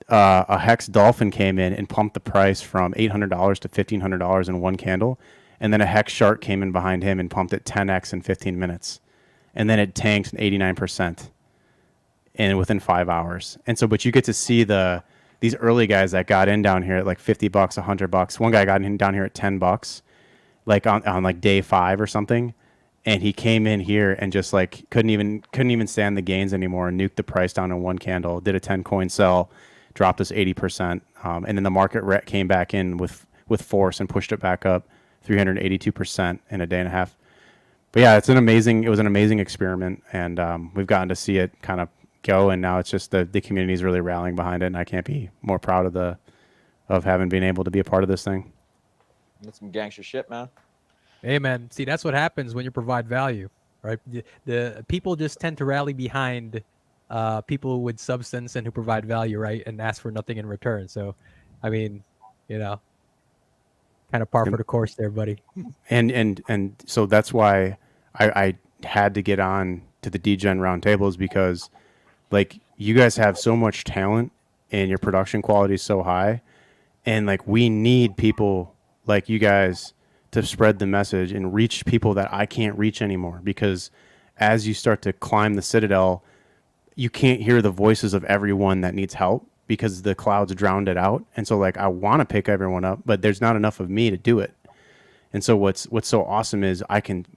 a Hex Dolphin came in and pumped the price from $800 to $1,500 in one candle, and then a Hex Shark came in behind him and pumped it 10x in 15 minutes, and then it tanked 89% within 5 hours. And so, but you get to see these early guys that got in down here at $50, $100. One guy got in down here at $10, on day 5 or something, and he came in here and just couldn't even stand the gains anymore and nuked the price down in one candle. Did a 10 coin sell, dropped us 80%, and then the market came back in with force and pushed it back up 382% in a day and a half. But yeah, it was an amazing experiment, and we've gotten to see it kind of go, and now it's just the community is really rallying behind it, and I can't be more proud of having been able to be a part of this thing. That's some gangster shit, man. Hey, man. See, that's what happens when you provide value, right? The people just tend to rally behind people with substance and who provide value, right? And ask for nothing in return. So, I mean, kind of par for the course there, buddy. And so that's why I had to get on to the DGen roundtables, because you guys have so much talent and your production quality is so high, and we need people like you guys to spread the message and reach people that I can't reach anymore, because as you start to climb the citadel, you can't hear the voices of everyone that needs help because the clouds drowned it out. And so I want to pick everyone up, but there's not enough of me to do it. And so what's so awesome is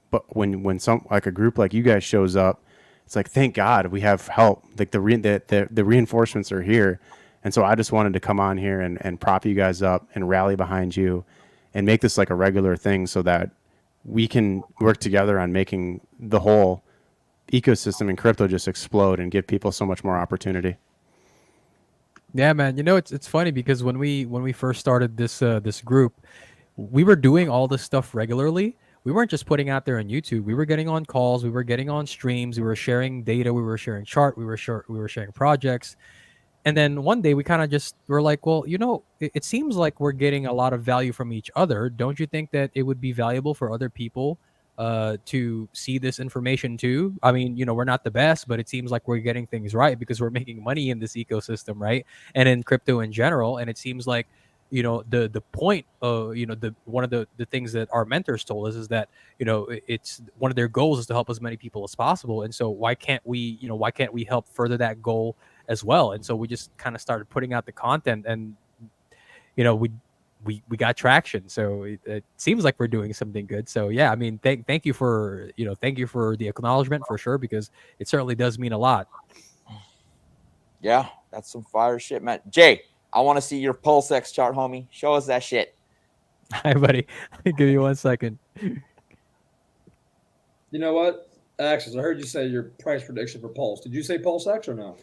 but when some a group like you guys shows up, it's thank God we have help. The reinforcements are here. And so I just wanted to come on here and prop you guys up and rally behind you and make this a regular thing, so that we can work together on making the whole ecosystem in crypto just explode and give people so much more opportunity. Yeah, man. It's funny because when we first started this group, we were doing all this stuff regularly. We weren't just putting out there on YouTube. We were getting on calls. We were getting on streams. We were sharing data. We were sharing chart. We were sharing projects. And then one day we kind of just were like, well, it seems like we're getting a lot of value from each other. Don't you think that it would be valuable for other people to see this information too? I mean, we're not the best, but it seems like we're getting things right because we're making money in this ecosystem, right? And in crypto in general. And it seems like, the point of, the one of the things that our mentors told us is that, it's one of their goals is to help as many people as possible. And so why can't we help further that goal as well? And so we just kind of started putting out the content, and we got traction. So it seems like we're doing something good. So yeah, I mean, thank you for the acknowledgement for sure, because it certainly does mean a lot. Yeah, that's some fire shit, man. Jay, I want to see your PulseX chart, homie. Show us that shit. Hi, buddy. Give me 1 second. You know what, Axis? I heard you say your price prediction for Pulse. Did you say PulseX or no?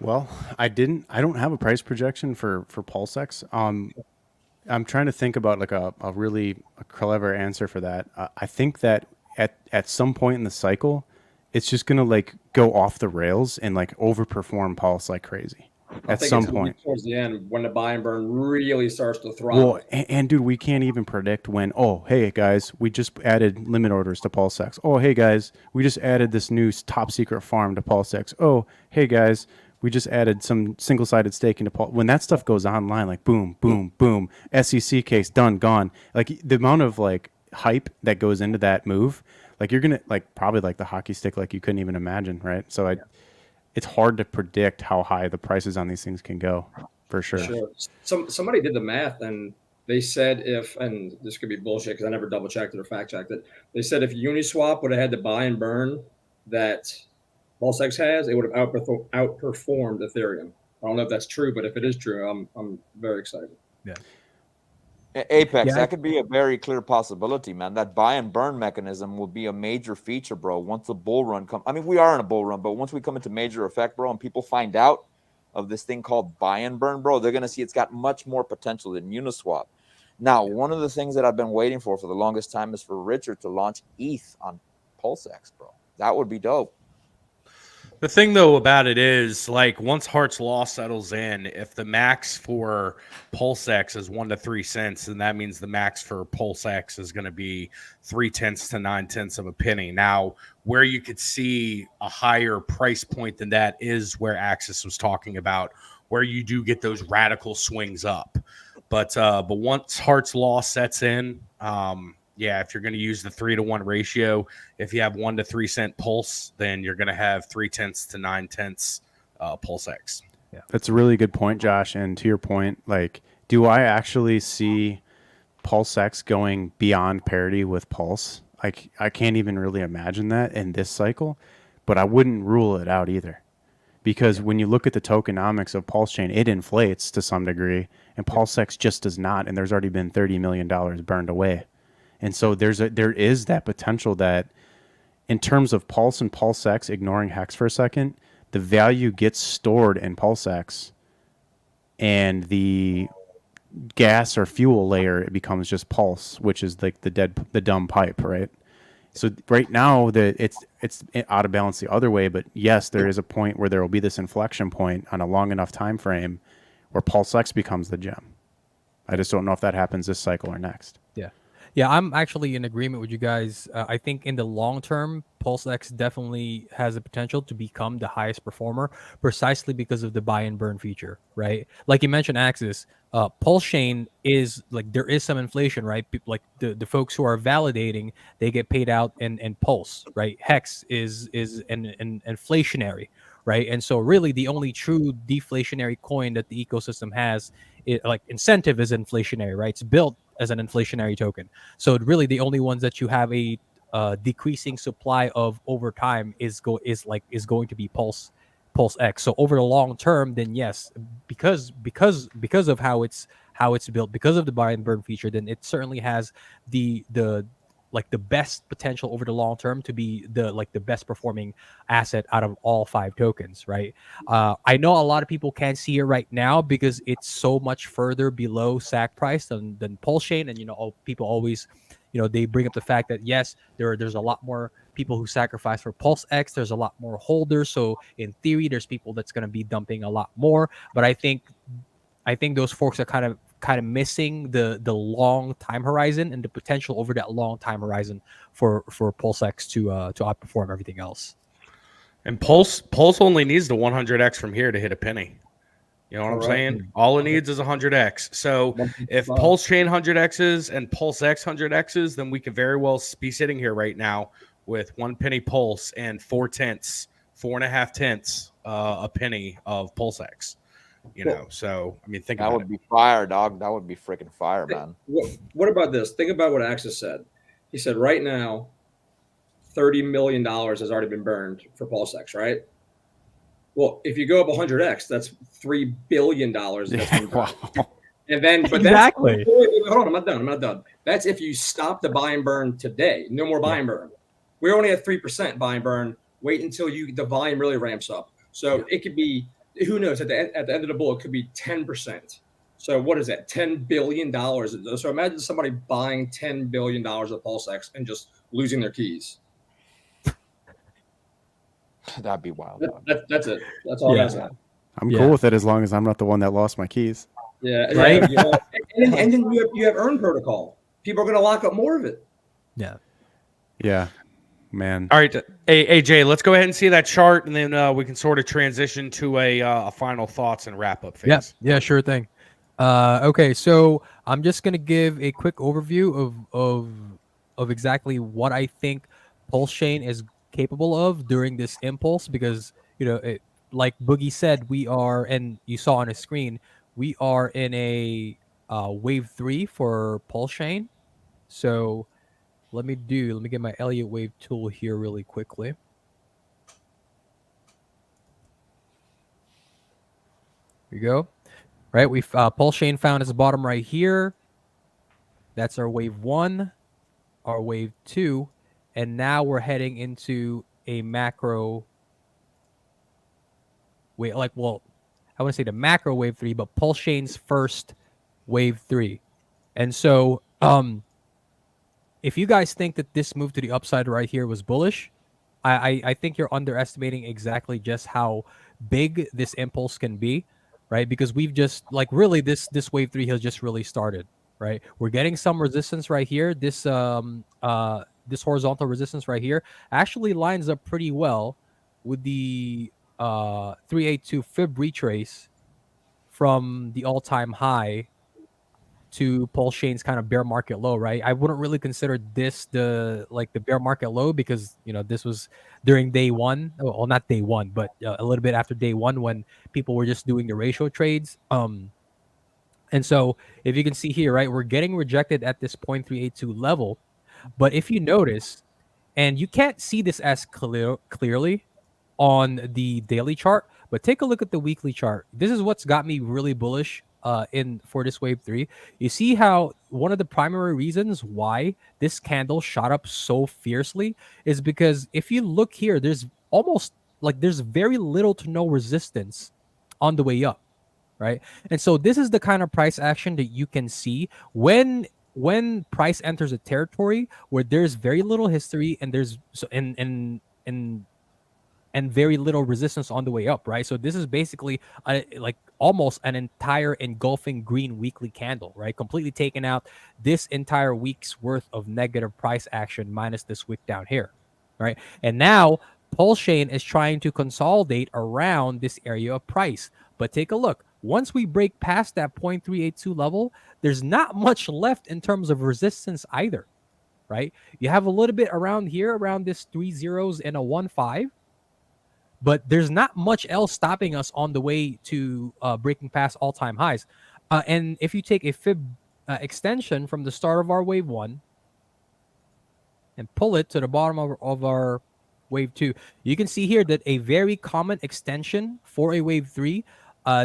Well, I didn't. I don't have a price projection for PulseX. I'm trying to think about like a really clever answer for that. I think that at some point in the cycle, it's just gonna like go off the rails and like overperform Pulse like crazy. At some point towards the end, when the buy and burn really starts to thrive. Well, and dude, we can't even predict when. Oh, hey guys, we just added limit orders to PulseX. Oh, hey guys, we just added this new top secret farm to PulseX. Oh, hey guys, we just added some single-sided staking to Pulse. When that stuff goes online, like boom, boom, boom, SEC case done, gone. Like the amount of like hype that goes into that move, like you're gonna like probably like the hockey stick, like you couldn't even imagine, right? So it's hard to predict how high the prices on these things can go, for sure. Somebody did the math, and they said and this could be bullshit because I never double checked it or fact checked it. They said if Uniswap would have had the buy and burn that PulseX has, it would have outperformed Ethereum. I don't know if that's true, but if it is true, I'm very excited. Yeah. Apex, that could be a very clear possibility, man. That buy and burn mechanism will be a major feature, bro. Once the bull run comes, I mean, we are in a bull run, but once we come into major effect, bro, and people find out of this thing called buy and burn, bro, they're going to see it's got much more potential than Uniswap. Now, one of the things that I've been waiting for the longest time is for Richard to launch ETH on PulseX, bro. That would be dope. The thing, though, about it is, like, once Hart's Law settles in, if the max for PulseX is 1 to 3 cents, then that means the max for PulseX is going to be 0.3 to 0.9 of a penny. Now, where you could see a higher price point than that is where Axis was talking about, where you do get those radical swings up. But once Hart's Law sets in, if you're going to use the 3-to-1 ratio, if you have 1 to 3 cent pulse, then you're going to have 0.3 to 0.9 PulseX. Yeah, that's a really good point, Josh. And to your point, like, do I actually see PulseX going beyond parity with Pulse? Like, I can't even really imagine that in this cycle, but I wouldn't rule it out either. Because when you look at the tokenomics of PulseChain, it inflates to some degree, and PulseX just does not. And there's already been $30 million burned away. And so there is that potential that in terms of Pulse and PulseX, ignoring Hex for a second, the value gets stored in PulseX, and the gas or fuel layer, it becomes just Pulse, which is like the dumb pipe, right? So right now it's out of balance the other way, but yes, there is a point where there will be this inflection point on a long enough time frame where PulseX becomes the gem. I just don't know if that happens this cycle or next. Yeah, I'm actually in agreement with you guys. I think in the long term, PulseX definitely has the potential to become the highest performer precisely because of the buy and burn feature, right? Like you mentioned, Axis, PulseChain is like there is some inflation, right? Like the folks who are validating, they get paid out in Pulse, right? Hex is an inflationary, right? And so really the only true deflationary coin that the ecosystem has, like incentive is inflationary, right? It's built as an inflationary token. So really the only ones that you have a decreasing supply of over time is going to be PulseX. So over the long term, then yes, because of how it's built, because of the buy and burn feature, then it certainly has the best potential over the long term to be the best performing asset out of all 5 tokens, right? I know a lot of people can't see it right now because it's so much further below SAC price than PulseChain, and people always, they bring up the fact that yes, there's a lot more people who sacrifice for PulseX. There's a lot more holders, so in theory, there's people that's going to be dumping a lot more. But I think those folks are kind of missing the long time horizon and the potential over that long time horizon for PulseX to outperform everything else. And Pulse only needs the 100x from here to hit a penny. You know what I'm saying? All it needs is 100x. So if PulseChain 100x's and PulseX 100x's, then we could very well be sitting here right now with 1 penny Pulse and 4.5 tenths a penny of PulseX. You know, so I mean, think that about would be fire, dog. That would be freaking fire, man. What about this? Think about what Axis said. He said right now, $30 million has already been burned for PulseX, right? Well, if you go up 100x, that's $3 billion that's been burned. And then, but exactly. Hold on, I'm not done. That's if you stop the buy and burn today. No more buy and burn. We're only at 3% buy and burn. Wait until the volume really ramps up. So it could be, who knows? At the end of the bull, it could be 10%. So what is that? $10 billion. So imagine somebody buying $10 billion of PulseX and just losing their keys. That'd be wild. That's it. That's all I got. I'm cool with it as long as I'm not the one that lost my keys. Yeah, right. And then you have earn protocol. People are going to lock up more of it. Yeah, man. All right, AJ, let's go ahead and see that chart, and then we can sort of transition to a final thoughts and wrap up phase. Yeah, sure thing. Okay, so I'm just gonna give a quick overview of exactly what I think PulseChain is capable of during this impulse, because like Boogie said, we are, and you saw on his screen, we are in a wave 3 for PulseChain. So let me get my Elliott wave tool here really quickly. Here we go. Right, we've PulseChain found its bottom right here. That's our wave 1, our wave 2, and now we're heading into a macro. I want to say the macro wave 3, but PulseChain's first wave 3. And so, if you guys think that this move to the upside right here was bullish, I think you're underestimating exactly just how big this impulse can be, right? Because we've just really this wave 3 has just really started, right? We're getting some resistance right here. This horizontal resistance right here actually lines up pretty well with the 382 fib retrace from the all-time high to PulseChain's kind of bear market low, right? I wouldn't really consider this the bear market low, because this was during day one. Well, not day one, but a little bit after day one, when people were just doing the ratio trades. And so if you can see here, right, we're getting rejected at this 0.382 level. But if you notice, and you can't see this as clearly on the daily chart, but take a look at the weekly chart. This is what's got me really bullish for this wave 3. You see how one of the primary reasons why this candle shot up so fiercely is because if you look here, there's there's very little to no resistance on the way up, right? And so this is the kind of price action that you can see when price enters a territory where there's very little history and there's and very little resistance on the way up, right? So this is basically almost an entire engulfing green weekly candle, right? Completely taking out this entire week's worth of negative price action minus this wick down here, right? And now PulseChain is trying to consolidate around this area of price. But take a look. Once we break past that 0.382 level, there's not much left in terms of resistance either, right? You have a little bit around here, around this 3 zeros and a 1.5. But there's not much else stopping us on the way to breaking past all-time highs. And if you take a fib extension from the start of our wave 1 and pull it to the bottom of our wave 2, you can see here that a very common extension for a wave 3,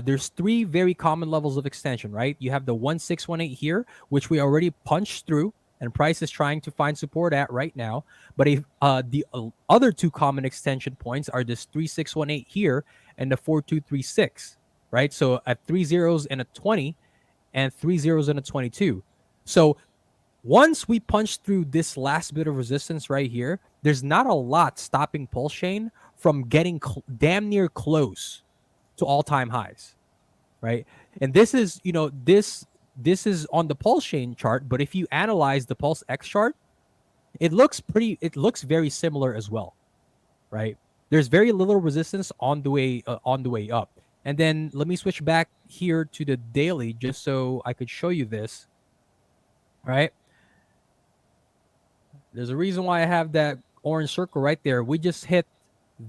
there's 3 very common levels of extension, right? You have the 1618 here, which we already punched through, and price is trying to find support at right now. But the other 2 common extension points are this 3618 here and the 4236, right? So at 3 zeros and a 20 and 3 zeros and a 22. So once we punch through this last bit of resistance right here, there's not a lot stopping PulseChain from getting damn near close to all-time highs, right? And this is, this is on the PulseChain chart, but if you analyze the PulseX chart, it looks very similar as well, right? There's very little resistance on the way up. And then let me switch back here to the daily just so I could show you this, right? There's a reason why I have that orange circle right there. We just hit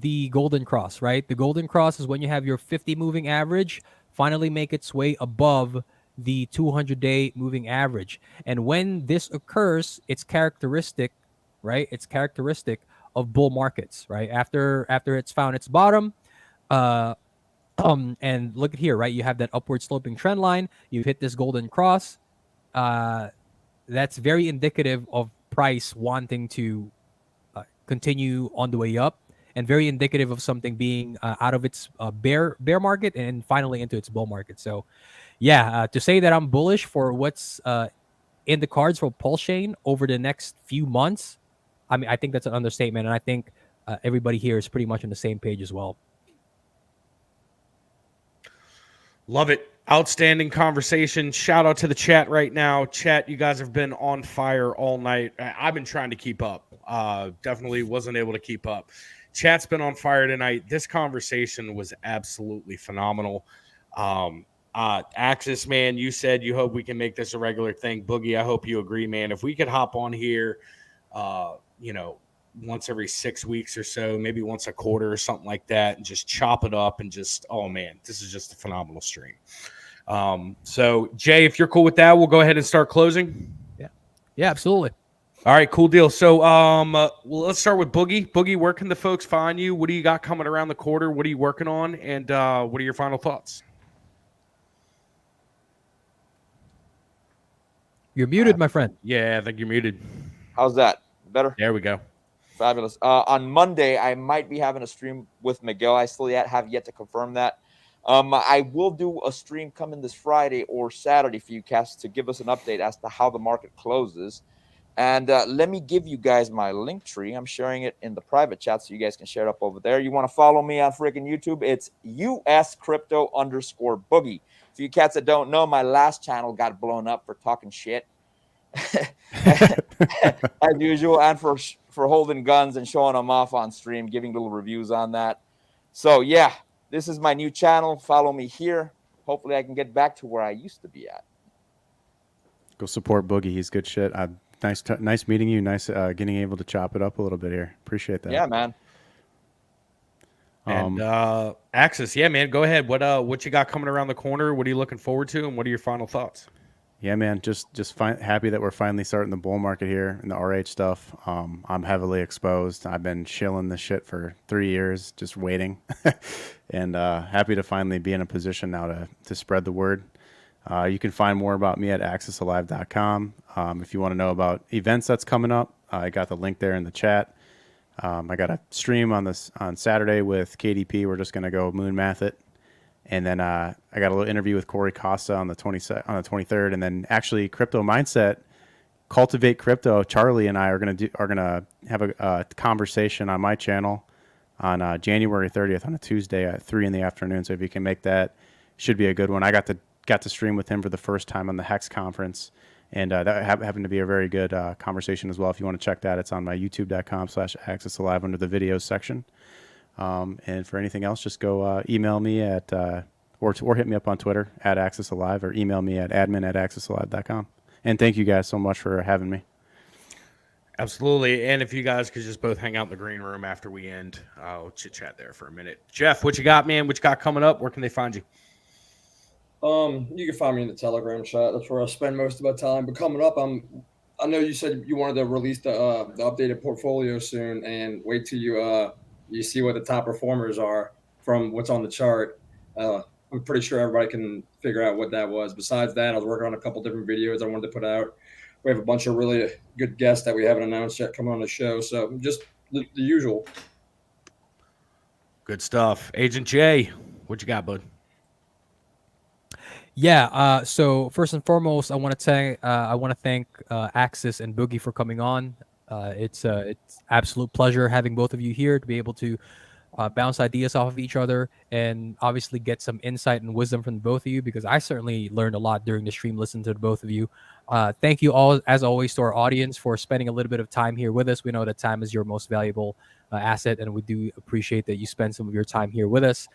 the golden cross, right? The golden cross is when you have your 50 moving average finally make its way above the 200-day moving average. And when this occurs, it's characteristic, right? It's characteristic of bull markets, right? After it's found its bottom, and look at here, right? You have that upward sloping trend line. You've hit this golden cross. That's very indicative of price wanting to continue on the way up, and very indicative of something being out of its bear market and finally into its bull market. So, yeah, to say that I'm bullish for what's in the cards for PulseChain over the next few months, I mean, I think that's an understatement, and I think everybody here is pretty much on the same page as well. Love it. Outstanding conversation. Shout out to the chat right now. Chat, you guys have been on fire all night. I've been trying to keep up. Definitely wasn't able to keep up. Chat's been on fire tonight. This conversation was absolutely phenomenal. Axis, man, you said you hope we can make this a regular thing. Boogie, I hope you agree, man. If we could hop on here, once every 6 weeks or so, maybe once a quarter or something like that, and just chop it up and just, oh man, this is just a phenomenal stream. So Jay, if you're cool with that, we'll go ahead and start closing. Yeah, absolutely. All right, cool deal. So well, let's start with Boogie. Boogie, where can the folks find you? What do you got coming around the quarter? What are you working on? And what are your final thoughts? You're muted, my friend. Yeah, I think you're muted. How's that? Better? There we go. Fabulous. On Monday, I might be having a stream with Miguel. I still have yet to confirm that. I will do a stream coming this Friday or Saturday for you cats to give us an update as to how the market closes. And let me give you guys my link tree. I'm sharing it in the private chat so you guys can share it up over there. You want to follow me on freaking YouTube? It's US_Crypto_Boogie. For you cats that don't know, my last channel got blown up for talking shit. As usual, and for holding guns and showing them off on stream, giving little reviews on that. So yeah, this is my new channel. Follow me here. Hopefully I can get back to where I used to be at. Go support Boogie. He's good shit. Nice meeting you. Nice getting able to chop it up a little bit here. Appreciate that. Yeah, man. And Axis, yeah, man, go ahead. What you got coming around the corner? What are you looking forward to? And what are your final thoughts? Yeah, man, just happy that we're finally starting the bull market here in the RH stuff. I'm heavily exposed. I've been chilling this shit for 3 years, just waiting, and happy to finally be in a position now to spread the word. You can find more about me at accessalive.com. If you want to know about events that's coming up, I got the link there in the chat. I got a stream on Saturday with KDP. We're just gonna go moon math it. And then I got a little interview with Corey Costa on the 23rd, and then actually Crypto Mindset, Cultivate Crypto. Charlie and I are gonna have a conversation on my channel on January 30th on a Tuesday at 3 in the afternoon. So if you can make that, should be a good one. I got to stream with him for the first time on the Hex conference, and that happened to be a very good conversation as well. If you want to check that, it's on my youtube.com/accessalive under the videos section. And for anything else, just go email me at or hit me up on Twitter at accessalive, or email me at admin@accessalive.com. And thank you guys so much for having me. Absolutely. And if you guys could just both hang out in the green room after we end, I'll chit chat there for a minute. Jeff, what you got, man? What you got coming up? Where can they find you? You can find me in the Telegram chat. That's where I spend most of my time. But coming up, I know you said you wanted to release the updated portfolio soon, and wait till you see what the top performers are from what's on the chart. I'm pretty sure everybody can figure out what that was. Besides that, I was working on a couple different videos I wanted to put out. We have a bunch of really good guests that we haven't announced yet coming on the show. So just the usual. Good stuff. Agent J, what you got, bud? Yeah. So first and foremost, I want to thank Axis and Boogie for coming on. It's absolute pleasure having both of you here to be able to bounce ideas off of each other and obviously get some insight and wisdom from both of you, because I certainly learned a lot during the stream listening to the both of you. Thank you all, as always, to our audience for spending a little bit of time here with us. We know that time is your most valuable asset, and we do appreciate that you spend some of your time here with us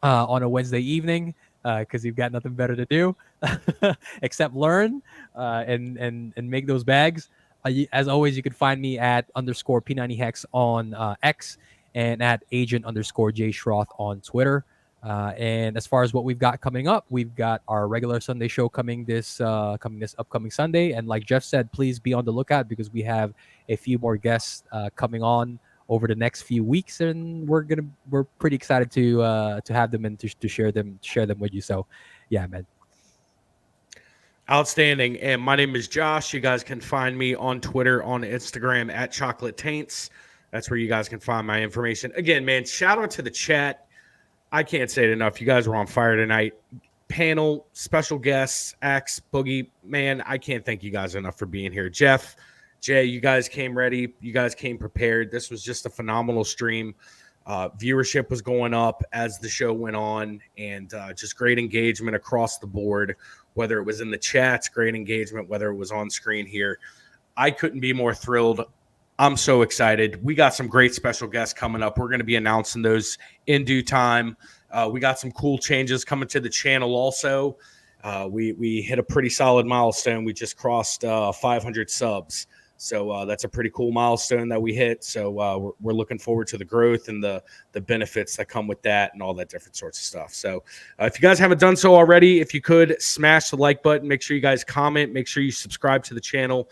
on a Wednesday evening, because you've got nothing better to do except learn and make those bags. As always, you can find me at _P90Hex on X and at agent_J Schroth on Twitter. And as far as what we've got coming up, we've got our regular Sunday show coming this upcoming Sunday. And like Jeff said, please be on the lookout, because we have a few more guests coming on over the next few weeks, and we're pretty excited to have them and to share them with you. So yeah, man. Outstanding. And my name is Josh. You guys can find me on Twitter, on Instagram at Chocolate Taints. That's where you guys can find my information. Again, man, shout out to the chat. I can't say it enough. You guys were on fire tonight. Panel, special guests, Axe, Boogie. Man, I can't thank you guys enough for being here. Jeff, Jay, you guys came ready. You guys came prepared. This was just a phenomenal stream. Viewership was going up as the show went on, and just great engagement across the board, whether it was in the chats, great engagement, whether it was on screen here. I couldn't be more thrilled. I'm so excited. We got some great special guests coming up. We're going to be announcing those in due time. We got some cool changes coming to the channel also. We hit a pretty solid milestone. We just crossed 500 subs. So that's a pretty cool milestone that we hit. So we're looking forward to the growth and the benefits that come with that and all that different sorts of stuff. So if you guys haven't done so already, if you could smash the like button, make sure you guys comment, make sure you subscribe to the channel.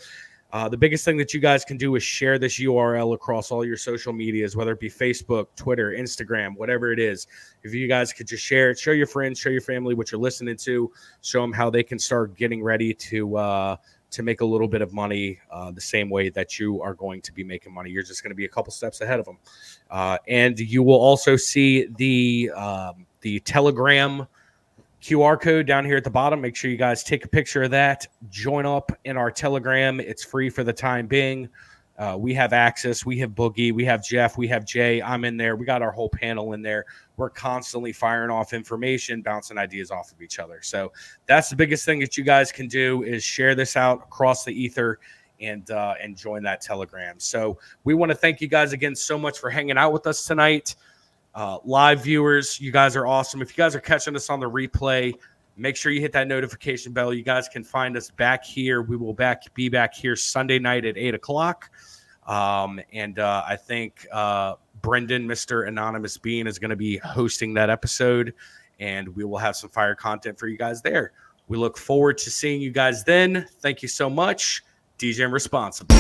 The biggest thing that you guys can do is share this URL across all your social medias, whether it be Facebook, Twitter, Instagram, whatever it is. If you guys could just share it, show your friends, show your family what you're listening to, show them how they can start getting ready to make a little bit of money the same way that you are going to be making money. You're just going to be a couple steps ahead of them. And you will also see the Telegram QR code down here at the bottom. Make sure you guys take a picture of that. Join up in our Telegram. It's free for the time being. We have Axis. We have Boogie. We have Jeff. We have Jay. I'm in there. We got our whole panel in there. We're constantly firing off information, bouncing ideas off of each other. So that's the biggest thing that you guys can do is share this out across the ether and join that Telegram. So we want to thank you guys again so much for hanging out with us tonight. Live viewers, you guys are awesome. If you guys are catching us on the replay, make sure you hit that notification bell. You guys can find us back here. We will be back here Sunday night at 8 o'clock. And I think Brendan, Mr. Anonymous Bean, is going to be hosting that episode, and we will have some fire content for you guys there. We look forward to seeing you guys then. Thank you so much. DJ responsibly.